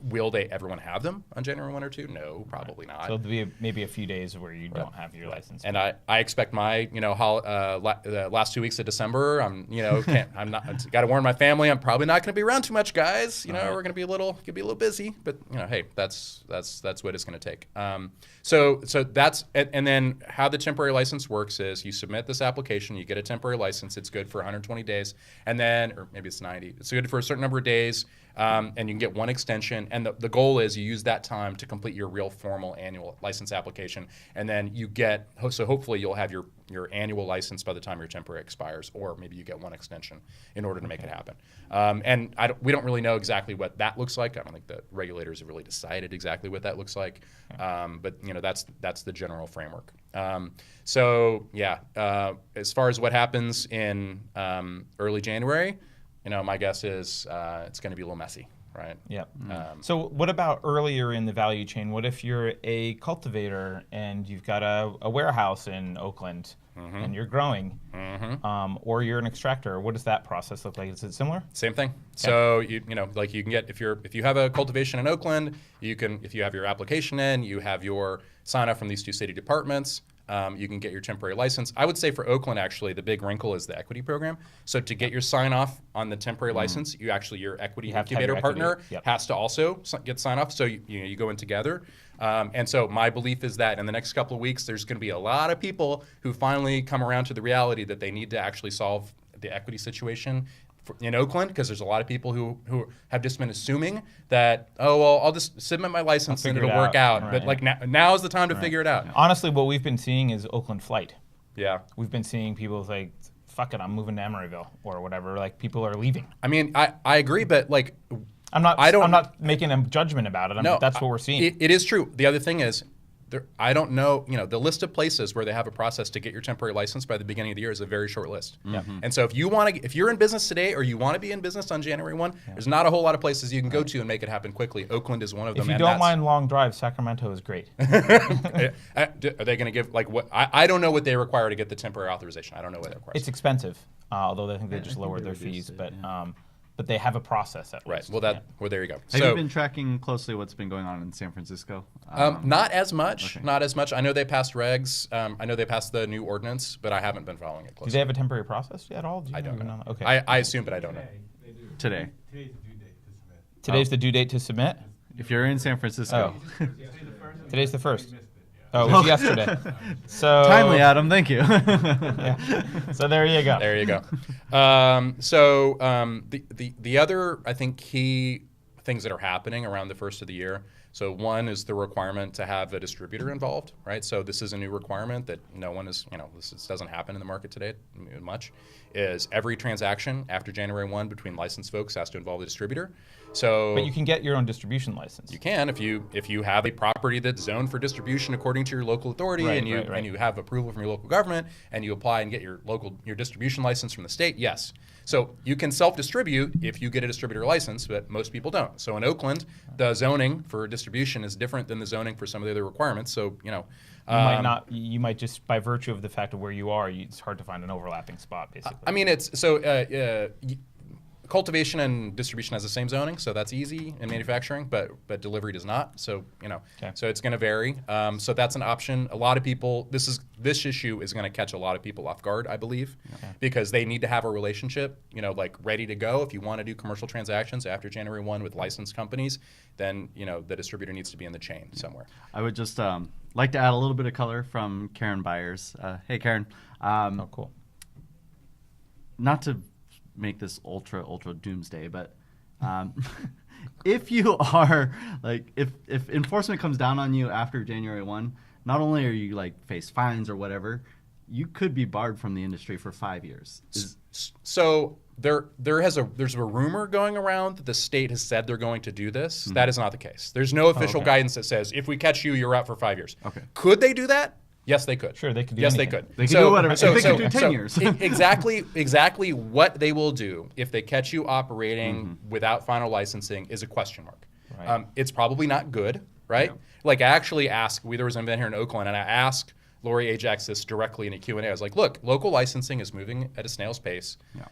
Will everyone have them on January 1 or 2? No, probably not. So there'll be maybe a few days where you don't have your license. And I expect my, the last 2 weeks of December, I'm got to warn my family, I'm probably not going to be around too much, guys. We're going to be a little busy, but hey, that's what it's going to take. So that's, and then how the temporary license works is you submit this application, you get a temporary license, it's good for 120 days, and then, or maybe it's 90, it's good for a certain number of days, and you can get one extension, and the goal is you use that time to complete your real formal annual license application, and then you get, so hopefully you'll have your annual license by the time your temporary expires, or maybe you get one extension in order to make it happen. And we don't really know exactly what that looks like. I don't think the regulators have really decided exactly what that looks like, but that's the general framework. As far as what happens in early January, my guess is it's going to be a little messy, right? Yeah. So what about earlier in the value chain? What if you're a cultivator and you've got a warehouse in Oakland and you're growing, or you're an extractor? What does that process look like? Is it similar? Same thing. Okay. So you can get, if you have a cultivation in Oakland, if you have your application in, you have your sign off from these two city departments. You can get your temporary license. I would say for Oakland, actually, the big wrinkle is the equity program. So to get your sign off on the temporary license, your equity incubator partner has to also get sign off. So you go in together. And so my belief is that in the next couple of weeks, there's going to be a lot of people who finally come around to the reality that they need to actually solve the equity situation in Oakland, because there's a lot of people who have just been assuming that, I'll just submit my license and it'll work out. Right. But now is the time to figure it out. Honestly, what we've been seeing is Oakland flight. Yeah. We've been seeing people like, fuck it, I'm moving to Emeryville or whatever. Like, people are leaving. I mean, I agree, but I'm not making a judgment about it. That's what we're seeing. It is true. The other thing is, I don't know, the list of places where they have a process to get your temporary license by the beginning of the year is a very short list. And so if you're in business today or you want to be in business on January 1, there's not a whole lot of places you can go to and make it happen quickly. Oakland is one of them. If you don't mind long drives, Sacramento is great. Are they going to give, what? I don't know what they require to get the temporary authorization. I don't know what they require. It's expensive, although I think they just lowered their fees. But they have a process at least. Well, there you go. Have you been tracking closely what's been going on in San Francisco? Not as much. Okay. Not as much. I know they passed regs. I know they passed the new ordinance, but I haven't been following it closely. Do they have a temporary process at all? I don't know. Okay. I assume, but I don't know. Today. Today's the due date to submit? If you're in San Francisco. Today's the 1st. Oh, it was yesterday. So timely, Adam. Thank you. So there you go. There you go. The other, I think, key things that are happening around the first of the year. So one is the requirement to have a distributor involved, right? So this is a new requirement that no one is, this doesn't happen in the market today much, is every transaction after January 1 between licensed folks has to involve a distributor. But you can get your own distribution license. You can if you have a property that's zoned for distribution according to your local authority, and you have approval from your local government, and you apply and get your distribution license from the state. Yes, so you can self-distribute if you get a distributor license, but most people don't. So in Oakland, the zoning for distribution is different than the zoning for some of the other requirements. So you might just, by virtue of the fact of where you are, it's hard to find an overlapping spot, basically. I mean, cultivation and distribution has the same zoning, so that's easy in manufacturing, but delivery does not. So so it's going to vary. So that's an option. A lot of people, this issue is going to catch a lot of people off guard, I believe, because they need to have a relationship, ready to go. If you want to do commercial transactions after January 1 with licensed companies, then the distributor needs to be in the chain somewhere. I would just like to add a little bit of color from Karen Byers. Hey, Karen. Cool. Not to make this ultra doomsday, but if you are if enforcement comes down on you after January 1, not only are you face fines or whatever, you could be barred from the industry for 5 years. So there's a rumor going around that the state has said they're going to do this. That is not the case. There's no official guidance that says if we catch you, you're out for 5 years. Okay. Could they do that? Yes, they could. Sure, they could do anything. They could. They could do whatever. They could do 10 years. Exactly what they will do if they catch you operating without final licensing is a question mark. Right. It's probably not good, right? Yeah. I actually asked, there was an event here in Oakland, and I asked Lori Ajax this directly in a Q&A. I was like, look, local licensing is moving at a snail's pace. Yeah.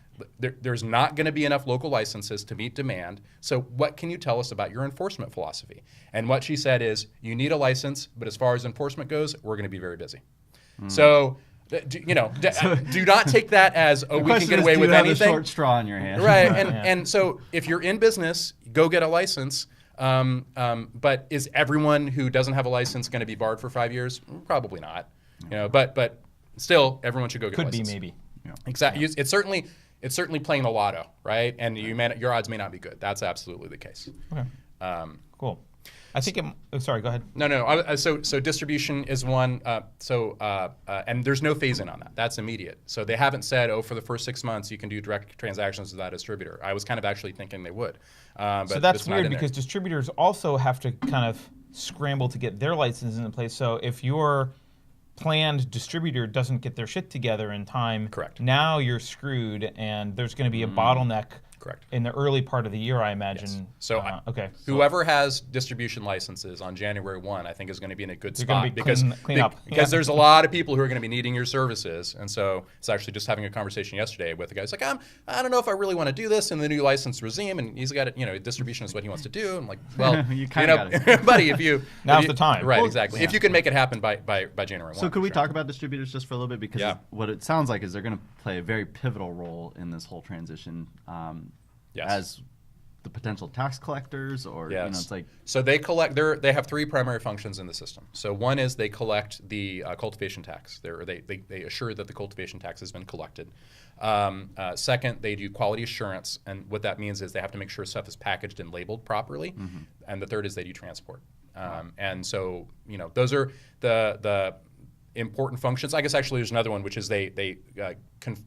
There's not going to be enough local licenses to meet demand. So what can you tell us about your enforcement philosophy? And what she said is, you need a license, but as far as enforcement goes, we're going to be very busy. So, do not take that as, oh, we can get away with anything. Do you have a short straw in your hand? Right. And so if you're in business, go get a license. But is everyone who doesn't have a license going to be barred for 5 years? Probably not. But still, everyone should go get a license. Could be maybe. Yeah. Exactly. Yeah. It's certainly playing the lotto, right? And your odds may not be good. That's absolutely the case. Okay. Cool. I think sorry, go ahead. No. So distribution is one. And there's no phase-in on that. That's immediate. So they haven't said, for the first 6 months you can do direct transactions with that distributor. I was kind of actually thinking they would. But so that's weird because distributors also have to kind of scramble to get their licenses in place. So if your planned distributor doesn't get their shit together in time, correct. Now you're screwed, and there's going to be a bottleneck. Correct. In the early part of the year, I imagine. Yes. So okay. Whoever has distribution licenses on January 1, I think is going to be in a good spot clean up. Because there's a lot of people who are going to be needing your services. And so it's actually just having a conversation yesterday with a guy who's like, I don't know if I really want to do this in the new license regime. And he's got it, distribution is what he wants to do. I'm like, well, you kind of got it. buddy, now's the time. Right, exactly. Yeah. If you can make it happen by January 1. So could we talk about distributors just for a little bit? Because what it sounds like is they're going to play a very pivotal role in this whole transition. Yes. As the potential tax collectors, or it's like, so they collect. They have 3 primary functions in the system. So one is they collect the cultivation tax. They assure that the cultivation tax has been collected. Second, they do quality assurance, and what that means is they have to make sure stuff is packaged and labeled properly. Mm-hmm. And the third is they do transport. And so those are the important functions. I guess actually there's another one, which is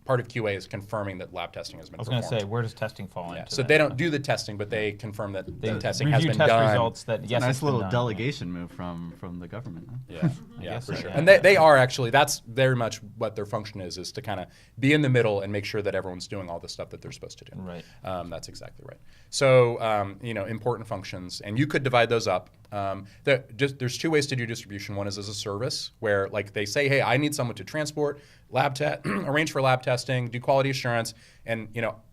part of QA is confirming that lab testing has been performed. I was going to say, where does testing fall into so that? they don't do the testing, but they confirm that the testing has been test done. Results that, yes, a nice little done, delegation move from the government. Huh? Yeah, for sure. Yeah. And they are actually, that's very much what their function is to kind of be in the middle and make sure that everyone's doing all the stuff that they're supposed to do. Right. That's exactly right. So, important functions, and you could divide those up. There's 2 ways to do distribution. One is as a service, where like they say, hey, I need someone to transport, arrange for lab testing, do quality assurance, and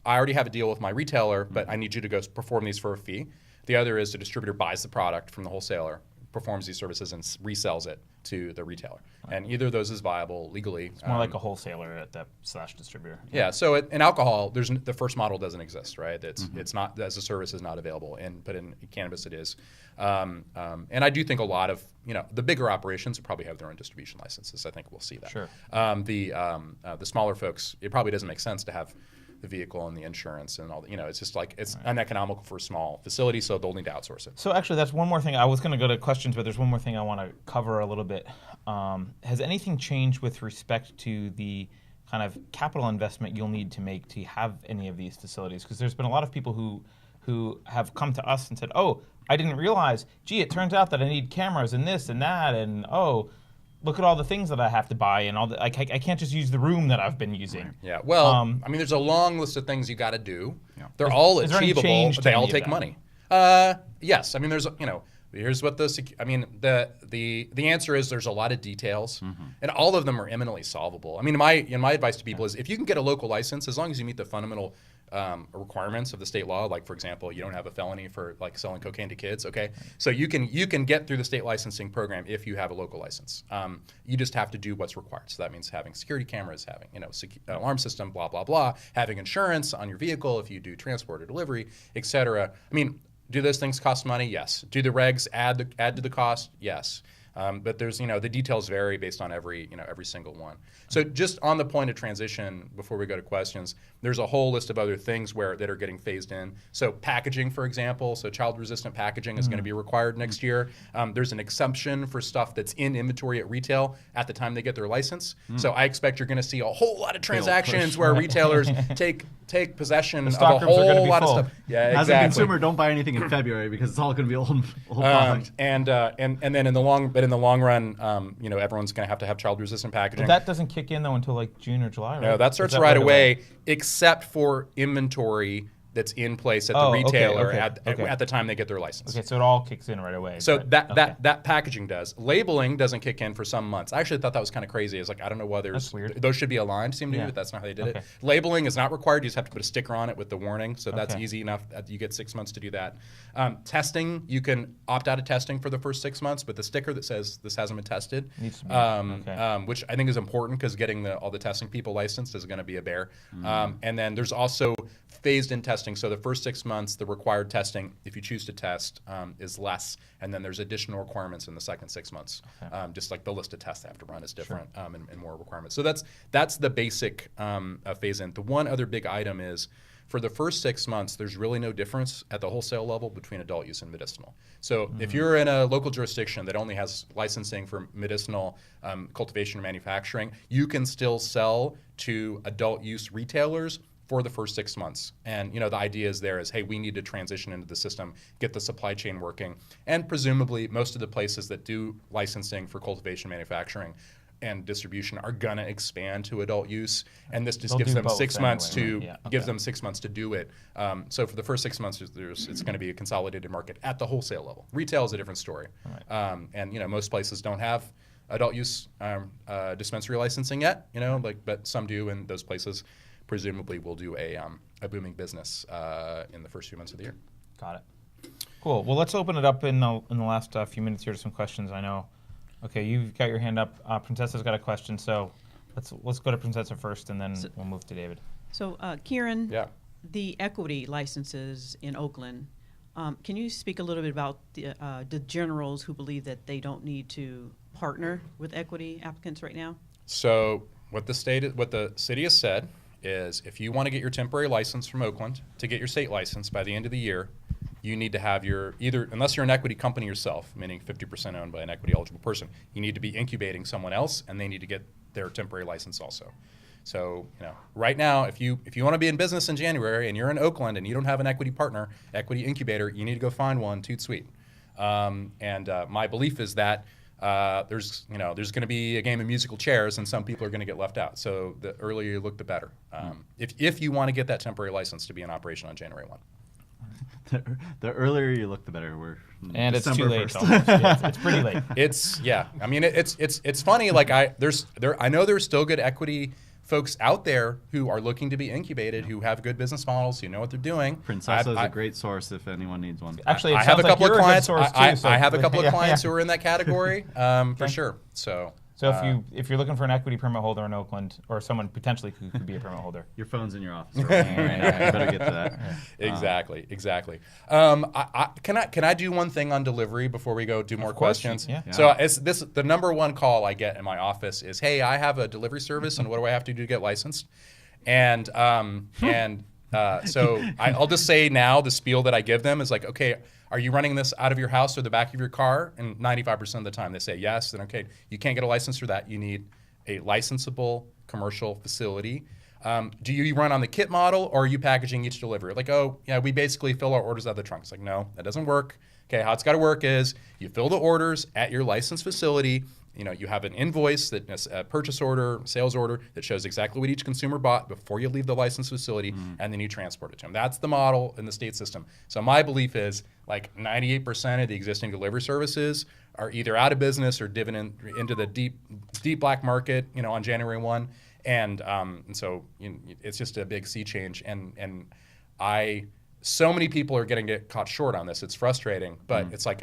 I already have a deal with my retailer, but I need you to go perform these for a fee. The other is the distributor buys the product from the wholesaler, performs these services, and resells it to the retailer. Right. And either of those is viable legally. It's more like a wholesaler at that / distributor. Yeah. So in alcohol, the first model doesn't exist, right? It's not, as a service is not available, but in cannabis it is. And I do think a lot of the bigger operations will probably have their own distribution licenses. I think we'll see that. Sure. The smaller folks, it probably doesn't make sense to have the vehicle and the insurance and all that. It's just like it's uneconomical for a small facility, so they'll need to outsource it. So actually, that's one more thing. I was going to go to questions, but there's one more thing I want to cover a little bit. Has anything changed with respect to the kind of capital investment you'll need to make to have any of these facilities? Because there's been a lot of people who have come to us and said, oh, I didn't realize, gee, it turns out that I need cameras and this and that, and look at all the things that I have to buy, and all I can't just use the room that I've been using. Right. Yeah, well, there's a long list of things you got to do. Yeah. They're all achievable, but they all take money. Yes, there's here's what the answer is. There's a lot of details, and all of them are eminently solvable. My advice to people is if you can get a local license, as long as you meet the fundamental requirements of the state law, like for example, you don't have a felony for like selling cocaine to kids. Okay, so you can get through the state licensing program if you have a local license. You just have to do what's required. So that means having security cameras, having alarm system, blah blah blah, having insurance on your vehicle if you do transport or delivery, etc. Do those things cost money? Yes. Do the regs add to the cost? Yes. But there's, the details vary based on every single one. So just on the point of transition, before we go to questions, there's a whole list of other things that are getting phased in. So packaging, for example, child-resistant packaging is going to be required next year. There's an exemption for stuff that's in inventory at retail at the time they get their license. So I expect you're going to see a whole lot of transactions where retailers take possession of a whole lot of stuff. Yeah, exactly. As a consumer, don't buy anything in February because it's all going to be old product. And then in the long run, everyone's going to have child-resistant packaging. But that doesn't kick in though until like June or July, right? No, that starts right away, except for inventory that's in place at the retailer okay. at the time they get their license. Okay, so it all kicks in right away. So that packaging does. Labeling doesn't kick in for some months. I actually thought that was kind of crazy. It's like, I don't know whether those should be aligned, seem to me, but that's not how they did it. Labeling is not required. You just have to put a sticker on it with the warning. So that's easy enough. You get 6 months to do that. Testing, you can opt out of testing for the first 6 months, but the sticker that says this hasn't been tested, needs to be, which I think is important because getting all the testing people licensed is going to be a bear. And then there's also phased in testing. So the first 6 months, the required testing, if you choose to test, is less. And then there's additional requirements in the second 6 months. Just like the list of tests they have to run is different and more requirements. So that's the basic phase in. The one other big item is for the first 6 months, there's really no difference at the wholesale level between adult use and medicinal. So if you're in a local jurisdiction that only has licensing for medicinal cultivation or manufacturing, you can still sell to adult use retailers for the first 6 months. And the idea is hey, we need to transition into the system, get the supply chain working. And presumably most of the places that do licensing for cultivation manufacturing and distribution are gonna expand to adult use, and this just gives them 6 months gives them 6 months to do it. So for the first 6 months, it's going to be a consolidated market at the wholesale level. Retail is a different story, and most places don't have adult use dispensary licensing yet. But some do, and those places presumably will do a booming business in the first few months of the year. Got it. Cool. Well, let's open it up in the last few minutes here to some questions. I know. Okay, you've got your hand up. Princessa's got a question, so let's go to Princessa first, and then we'll move to David. So, Kieran, the equity licenses in Oakland, can you speak a little bit about the generals who believe that they don't need to partner with equity applicants right now? So, what the city has said is, if you want to get your temporary license from Oakland to get your state license by the end of the year, you need to have unless you're an equity company yourself, meaning 50% owned by an equity eligible person, you need to be incubating someone else, and they need to get their temporary license also. So, right now, if you want to be in business in January and you're in Oakland and you don't have an equity partner, equity incubator, you need to go find one, toot sweet. My belief is that there's going to be a game of musical chairs, and some people are going to get left out. So the earlier you look, the better. If you want to get that temporary license to be in operation on January 1. The earlier you look, the better. And December it's too late. 1st. It's pretty late. I mean, it's funny. Like I know there's still good equity folks out there who are looking to be incubated, who have good business models, who know what they're doing. Princessa is a great source if anyone needs one. Actually, I have a couple of clients. I have a couple of clients who are in that category for sure. So if you're looking for an equity permit holder in Oakland, or someone potentially who could be a permit holder, your phone's in your office. Right? You better get to that. Exactly. Can I do one thing on delivery before we go do more questions? Yeah. So the number one call I get in my office is, hey, I have a delivery service, and what do I have to do to get licensed? And so I'll just say now the spiel that I give them is like, okay, are you running this out of your house or the back of your car? And 95% of the time they say yes. Then okay, you can't get a license for that. You need a licensable commercial facility. Do you run on the kit model, or are you packaging each delivery? Like, oh, yeah, we basically fill our orders out of the trunk. It's like, no, that doesn't work. Okay, how it's got to work is you fill the orders at your licensed facility. You have an invoice, a purchase order, sales order that shows exactly what each consumer bought before you leave the licensed facility, and then you transport it to them. That's the model in the state system. So my belief is like 98% of the existing delivery services are either out of business or diving into the deep black market, on January 1. And so it's just a big sea change. And so many people are get caught short on this. It's frustrating, but it's like,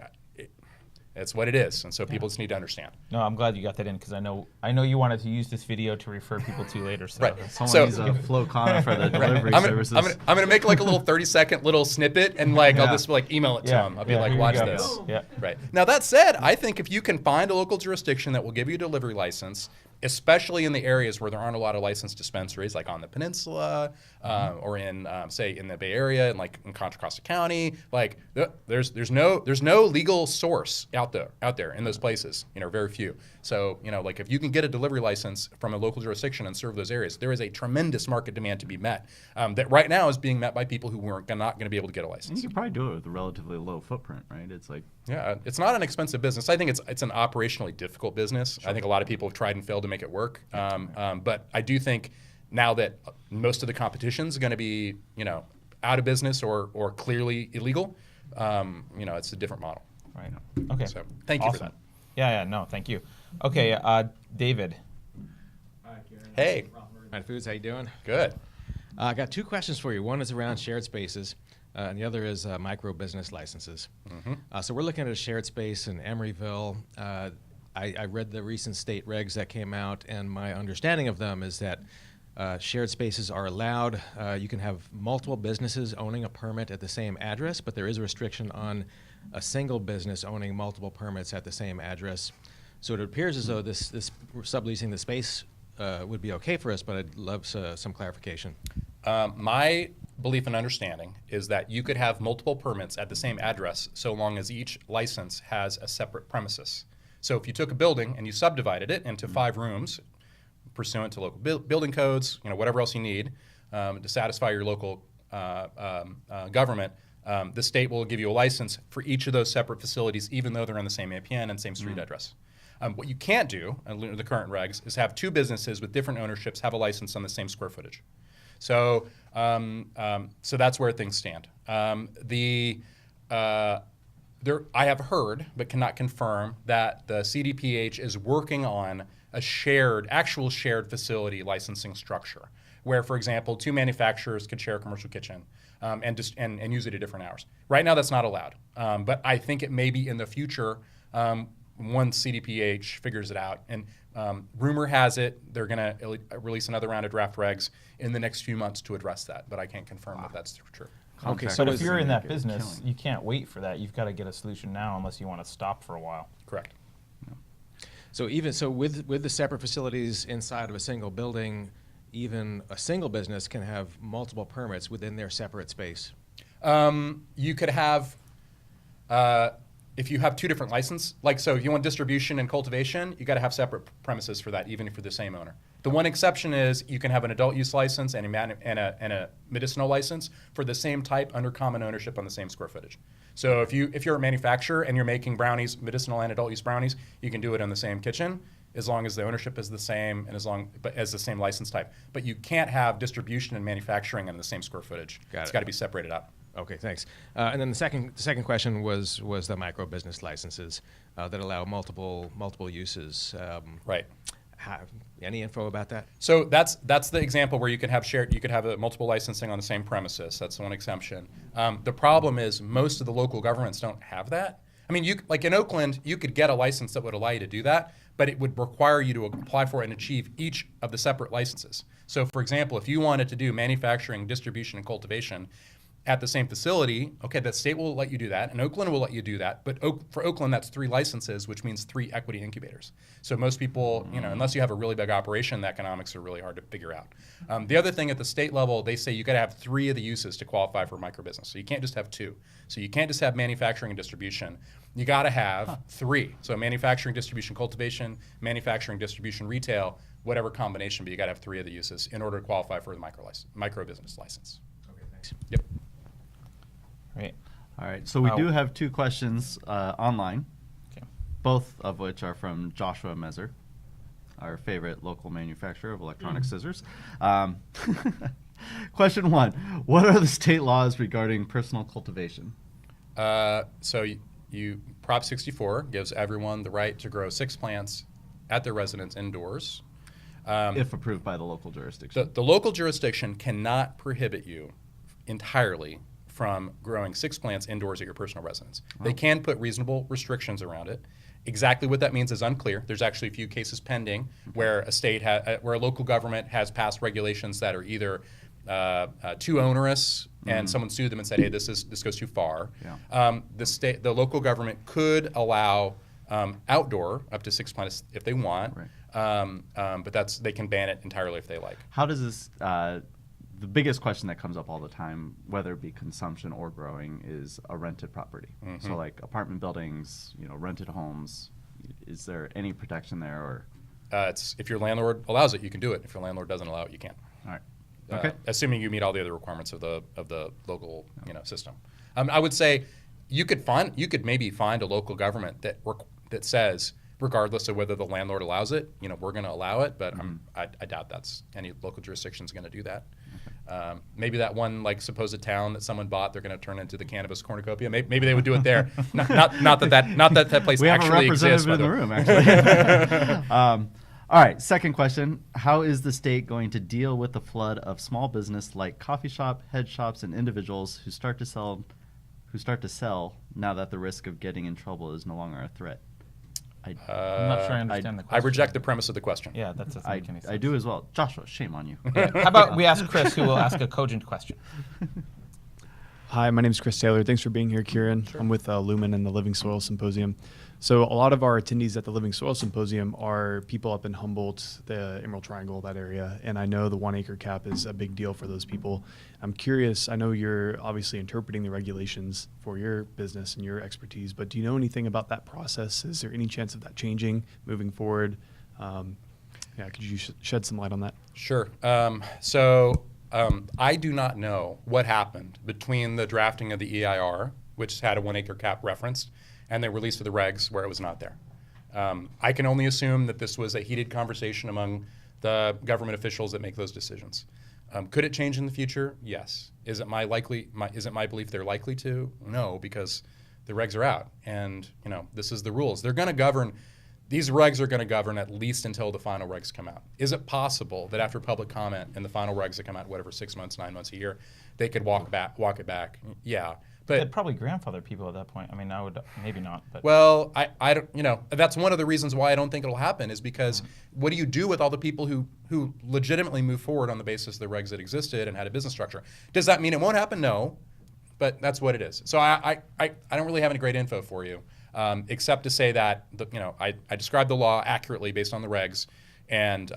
it's what it is, and so people just need to understand. No, I'm glad you got that in, because I know you wanted to use this video to refer people to later. So. Right. Someone needs a flow Kana for the delivery services. I'm gonna make like a little 30-second little snippet, and I'll just email it to them. I'll be like, watch this. Yeah. Right. Now that said, I think if you can find a local jurisdiction that will give you a delivery license, especially in the areas where there aren't a lot of licensed dispensaries, like on the peninsula, or in say in the Bay Area, and like in Contra Costa County, like there's no legal source out there in those places. Very few. So like if you can get a delivery license from a local jurisdiction and serve those areas, there is a tremendous market demand to be met. That right now is being met by people who not going to be able to get a license. And you can probably do it with a relatively low footprint, right? It's like it's not an expensive business. I think it's an operationally difficult business. Sure. I think a lot of people have tried and failed to make it work. But I do think now that most of the competition is going to be, out of business or clearly illegal, it's a different model. Right. Okay. So thank you for Awesome. that. Yeah. No. Thank you. Okay. David. Hi, Karen. Hey. United Foods, how you doing? Good. I got two questions for you. One is around shared spaces, and the other is micro business licenses. So we're looking at a shared space in Emeryville. I read the recent state regs that came out, and my understanding of them is that shared spaces are allowed. You can have multiple businesses owning a permit at the same address, but there is a restriction on a single business owning multiple permits at the same address. So it appears as though this subleasing the space would be okay for us, but I'd love some clarification. My belief and understanding is that you could have multiple permits at the same address so long as each license has a separate premises. So if you took a building and you subdivided it into 5 rooms, pursuant to local building codes, whatever else you need to satisfy your local government, the state will give you a license for each of those separate facilities, even though they're on the same APN and same street address. What you can't do, under the current regs, is have 2 businesses with different ownerships have a license on the same square footage. So, so that's where things stand. I have heard, but cannot confirm, that the CDPH is working on a actual shared facility licensing structure, where, for example, 2 manufacturers could share a commercial kitchen and use it at different hours. Right now, that's not allowed, but I think it may be in the future. Once CDPH figures it out. And rumor has it they're going to release another round of draft regs in the next few months to address that, but I can't confirm that that's true. Okay, so if you're in that business, you can't wait for that. You've got to get a solution now, unless you want to stop for a while. Correct. So with the separate facilities inside of a single building, even a single business can have multiple permits within their separate space. You could have, if you have 2 different licenses, so if you want distribution and cultivation, you got to have separate premises for that, even for the same owner. The one exception is you can have an adult use license and a medicinal license for the same type under common ownership on the same square footage. So if you're a manufacturer and you're making brownies, medicinal and adult use brownies, you can do it in the same kitchen as long as the ownership is the same and as the same license type. But you can't have distribution and manufacturing in the same square footage. It's got to be separated out. Okay, thanks. And then the second question was the micro business licenses that allow multiple uses. Right. Any info about that? So that's the example where you could have a multiple licensing on the same premises. That's the one exemption. The problem is most of the local governments don't have that. I mean, like in Oakland, you could get a license that would allow you to do that, but it would require you to apply for and achieve each of the separate licenses. So, for example, if you wanted to do manufacturing, distribution, and cultivation at the same facility, okay, the state will let you do that, and Oakland will let you do that. But for Oakland, that's 3 licenses, which means 3 equity incubators. So most people, unless you have a really big operation, the economics are really hard to figure out. The other thing at the state level, they say you got to have 3 of the uses to qualify for microbusiness. So you can't just have 2. So you can't just have manufacturing and distribution. You got to have 3. So manufacturing, distribution, cultivation, manufacturing, distribution, retail, whatever combination, but you got to have 3 of the uses in order to qualify for the microbusiness license. Okay, thanks. Yep. Right. All right, so we do have 2 questions online, Okay. both of which are from Joshua Mezer, our favorite local manufacturer of electronic scissors. Question 1, what are the state laws regarding personal cultivation? So Prop 64 gives everyone the right to grow 6 plants at their residence indoors. If approved by the local jurisdiction. The local jurisdiction cannot prohibit you entirely from growing 6 plants indoors at your personal residence. They can put reasonable restrictions around it. Exactly what that means is unclear. There's actually a few cases pending where where a local government has passed regulations that are either too onerous, and someone sued them and said, "Hey, this goes too far." Yeah. The local government could allow outdoor up to 6 plants if they want, Right. but they can ban it entirely if they like. How does this, the biggest question that comes up all the time, whether it be consumption or growing, is a rented property. So like apartment buildings, rented homes, is there any protection there? Or It's if your landlord allows it, you can do it. If your landlord doesn't allow it, you can't. all right. Okay. Assuming you meet all the other requirements of the local system. I would say you could maybe find a local government that says regardless of whether the landlord allows it. We're going to allow it, but I doubt any local jurisdiction is going to do that. Maybe that one supposed town that someone bought, they're going to turn into the cannabis cornucopia. Maybe they would do it there. not that place we actually exists. We have a representative in the room, actually. All right, second question. How is the state going to deal with the flood of small business like coffee shop, head shops, and individuals who start to sell now that the risk of getting in trouble is no longer a threat? I'm not sure I understand the question. I reject the premise of the question. Yeah, that doesn't make any sense. I do as well. Joshua, shame on you. Yeah. How about we ask Chris, who will ask a cogent question? Hi, my name is Chris Taylor. Thanks for being here, Kieran. Sure. I'm with Lumen and the Living Soil Symposium. So a lot of our attendees at the Living Soil Symposium are people up in Humboldt, the Emerald Triangle, that area. And I know the 1 acre cap is a big deal for those people. I'm curious, I know you're obviously interpreting the regulations for your business and your expertise, but do you know anything about that process? Is there any chance of that changing moving forward? Could you shed some light on that? Sure. I do not know what happened between the drafting of the EIR, which had a 1 acre cap referenced, and the release of the regs where it was not there. I can only assume that this was a heated conversation among the government officials that make those decisions. Could it change in the future? Yes. Is it my belief they're likely to? No, because the regs are out, and this is the rules. They're going to govern. These regs are going to govern at least until the final regs come out. Is it possible that after public comment and the final regs that come out, whatever, 6 months, 9 months, a year, they could walk it back? Yeah. But they'd probably grandfather people at that point. I mean, I would maybe not. But. Well, I don't. That's one of the reasons why I don't think it'll happen is because what do you do with all the people who legitimately move forward on the basis of the regs that existed and had a business structure? Does that mean it won't happen? No, but that's what it is. So I don't really have any great info for you, except to say that I described the law accurately based on the regs, and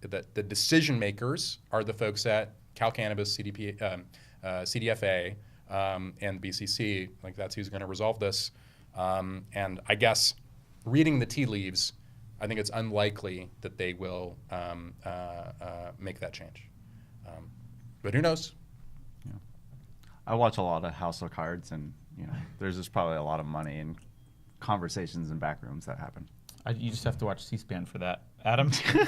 the decision makers are the folks at Cal Cannabis, CDFA. And BCC, that's who's going to resolve this. And I guess reading the tea leaves, I think it's unlikely that they will make that change. But who knows? Yeah. I watch a lot of House of Cards, and there's just probably a lot of money and conversations in back rooms that happen. You just have to watch C-SPAN for that. Adam? I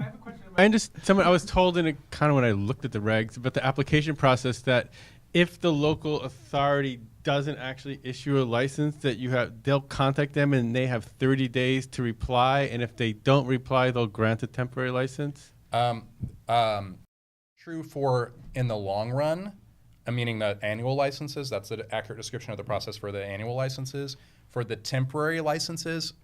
have a question. I was told when I looked at the regs, but the application process that if the local authority doesn't actually issue a license, they'll contact them and they have 30 days to reply, and if they don't reply, they'll grant a temporary license? True for in the long run, meaning the annual licenses. That's an accurate description of the process for the annual licenses. For the temporary licenses,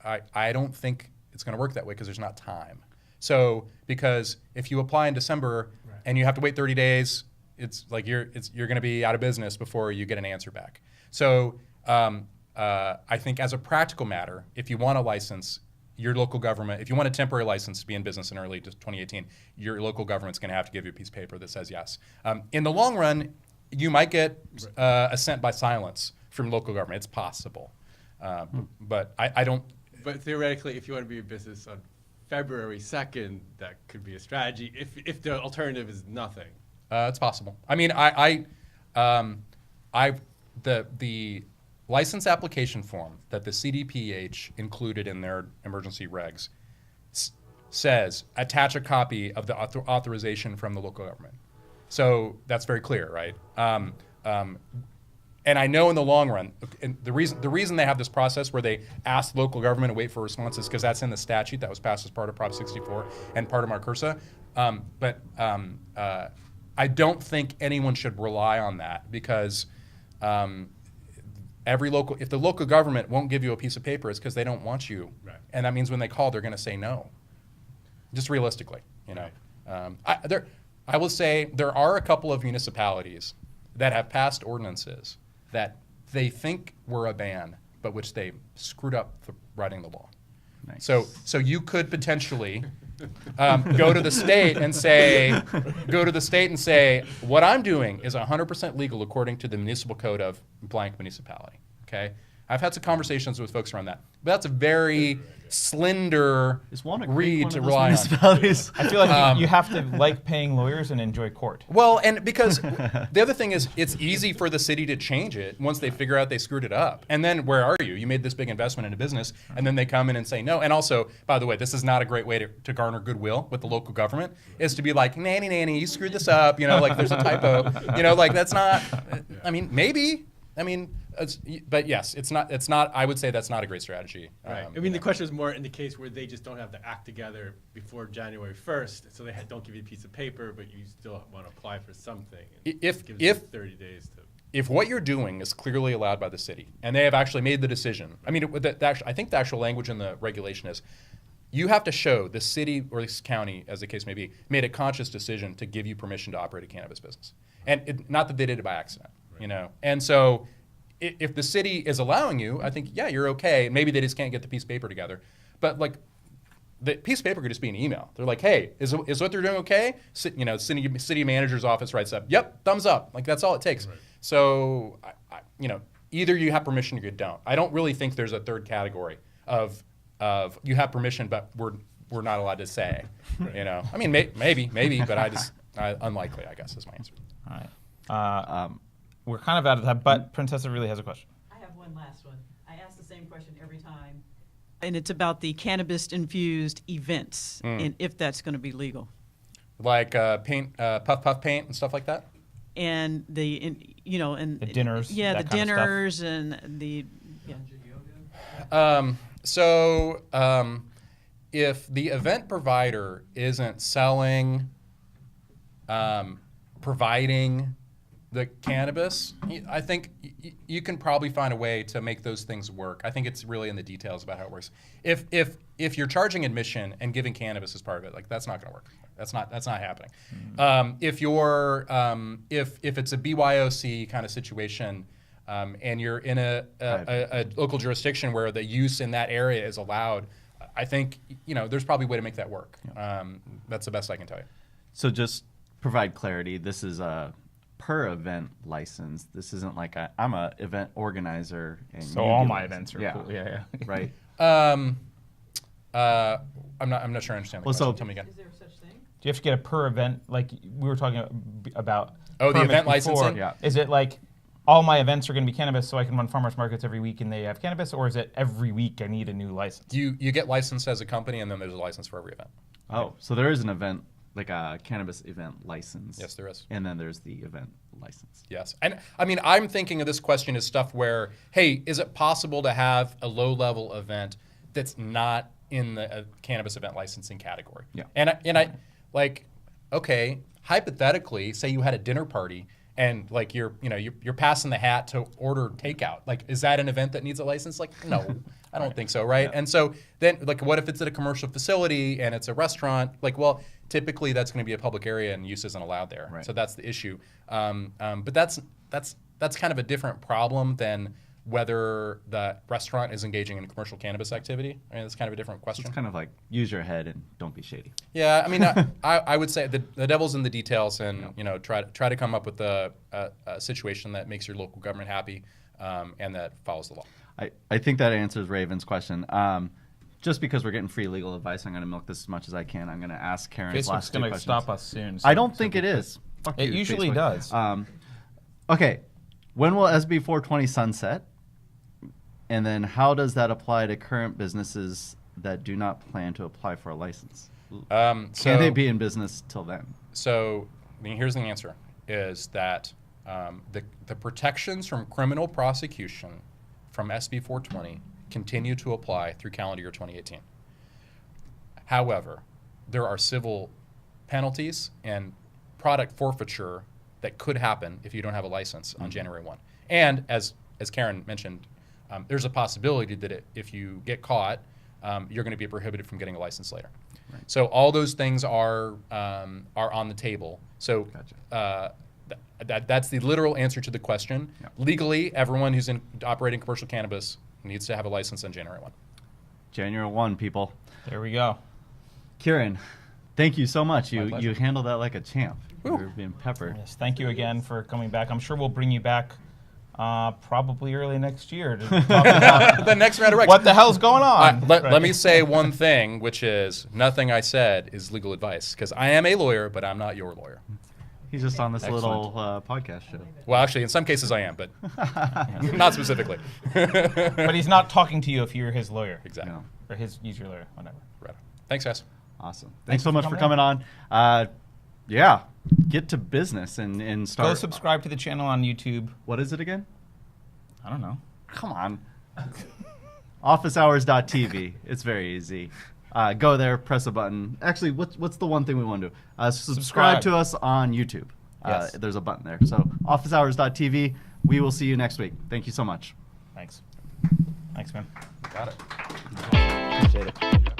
I don't think it's going to work that way because there's not time. So because if you apply in December and you have to wait 30 days, it's like you're going to be out of business before you get an answer back. So I think as a practical matter, if you want a license, your local government, if you want a temporary license to be in business in early 2018, your local government's going to have to give you a piece of paper that says yes. In the long run, you might get assent by silence from local government. It's possible. But I don't. But theoretically, if you want to be in business on February 2nd, that could be a strategy if the alternative is nothing. It's possible. I mean, the license application form that the CDPH included in their emergency regs says attach a copy of the authorization from the local government. So that's very clear, right? And I know in the long run, and the reason they have this process where they ask local government to wait for responses because that's in the statute that was passed as part of Prop 64 and part of Marcursa. I don't think anyone should rely on that because if the local government won't give you a piece of paper, it's because they don't want you, right. And that means when they call, they're going to say no. Just realistically, Right. I will say there are a couple of municipalities that have passed ordinances that they think were a ban, but which they screwed up writing the law. Nice. So you could potentially go to the state and say, what I'm doing is 100% legal according to the municipal code of blank municipality. Okay, I've had some conversations with folks around that. But that's a very slender Is Walnut Creek reed one to of those rely on. municipalities? I feel like you have to like paying lawyers and enjoy court. Well, and because the other thing is, it's easy for the city to change it once they figure out they screwed it up. And then where are you? You made this big investment in a business, and then they come in and say no. And also, by the way, this is not a great way to garner goodwill with the local government, is to be like, nanny, you screwed this up. Like there's a typo. Like that's not. I mean, maybe. I mean, but yes, it's not. I would say that's not a great strategy. Right. I mean, the question is more in the case where they just don't have the act together before January 1st, so they don't give you a piece of paper, but you still want to apply for something. If 30 days to. If what you're doing is clearly allowed by the city, and they have actually made the decision, I mean, I think the actual language in the regulation is, you have to show the city or this county, as the case may be, made a conscious decision to give you permission to operate a cannabis business, and not that they did it by accident, And so, if the city is allowing you, I think you're okay. Maybe they just can't get the piece of paper together, but like, the piece of paper could just be an email. They're like, hey, is what they're doing okay? City manager's office writes up, yep, thumbs up. Like that's all it takes. Right. So, either you have permission or you don't. I don't really think there's a third category of you have permission, but we're not allowed to say. Right. I mean, maybe, but unlikely, I guess, is my answer. All right. We're kind of out of time, but Princessa really has a question. I have one last one. I ask the same question every time. And it's about the cannabis-infused events and if that's going to be legal. Like paint, puff paint and stuff like that? And the dinners. Yeah, the dinners and the... Yeah. If the event provider isn't selling, providing the cannabis, I think you can probably find a way to make those things work. I think it's really in the details about how it works. If you're charging admission and giving cannabis as part of it, like that's not going to work. That's not happening. Mm-hmm. If it's a BYOC kind of situation, and you're in a local jurisdiction where the use in that area is allowed, I think there's probably a way to make that work. Yeah. That's the best I can tell you. So just provide clarity. This is a per event license. This isn't like I'm a event organizer. And so all my events are cool. Yeah. Right. I'm not sure I understand the question. So tell me again. Is there such thing? Do you have to get a per event, like we were talking about? Oh, the event before. licensing? Yeah. Is it like all my events are going to be cannabis so I can run farmers markets every week and they have cannabis, or is it every week I need a new license? You get licensed as a company and then there's a license for every event. Oh, so there is an event, like a cannabis event license. Yes, there is. And then there's the event license. Yes. And I mean, I'm thinking of this question as stuff where, hey, is it possible to have a low-level event that's not in the cannabis event licensing category? Yeah. And I like, okay, hypothetically, say you had a dinner party and like you're passing the hat to order takeout. Like, is that an event that needs a license? Like, no, I don't think so, right? Yeah. And so then, like, what if it's at a commercial facility and it's a restaurant? Like, well, typically that's going to be a public area and use isn't allowed there. Right. So that's the issue. But that's kind of a different problem than whether the restaurant is engaging in commercial cannabis activity. I mean, that's kind of a different question. It's kind of like use your head and don't be shady. Yeah, I mean, I would say the devil's in the details, and try to come up with a situation that makes your local government happy, and that follows the law. I think that answers Raven's question. Just because we're getting free legal advice, I'm going to milk this as much as I can. I'm going to ask Karen's last two questions. Facebook's going to stop us soon. I don't think it is. Fuck it you, usually Facebook. does. Okay, when will SB 420 sunset? And then how does that apply to current businesses that do not plan to apply for a license? Can they be in business till then? So here's the answer, is that the protections from criminal prosecution from SB 420 continue to apply through calendar year 2018. However, there are civil penalties and product forfeiture that could happen if you don't have a license on January 1. And as Karen mentioned, there's a possibility that if you get caught, you're going to be prohibited from getting a license later. Right. So all those things are on the table. So gotcha. That's the literal answer to the question. Yep. Legally, everyone who's operating commercial cannabis needs to have a license on January 1. January 1, people. There we go. Kieran, thank you so much. My You pleasure. handled that like a champ. Woo. You're being peppered. Yes, thank you again for coming back. I'm sure we'll bring you back Probably early next year to talk about The next round of regs. what the hell's going on. Let me say one thing, which is nothing I said is legal advice, because I am a lawyer, but I'm not your lawyer. He's just on this little podcast show. Well, actually, in some cases I am, but not specifically. But he's not talking to you if you're his lawyer. Exactly. No. Or he's your lawyer, whatever. Right. Thanks, guys. Awesome. Thanks Thanks so for much for coming coming on. Yeah, get to business and start. Go subscribe to the channel on YouTube. What is it again? I don't know. Come on. officehours.tv. It's very easy. Go there, press a button. Actually, what's the one thing we want to do? Subscribe to us on YouTube. Yes. There's a button there. So officehours.tv. We will see you next week. Thank you so much. Thanks. Thanks, man. Got it. Appreciate it.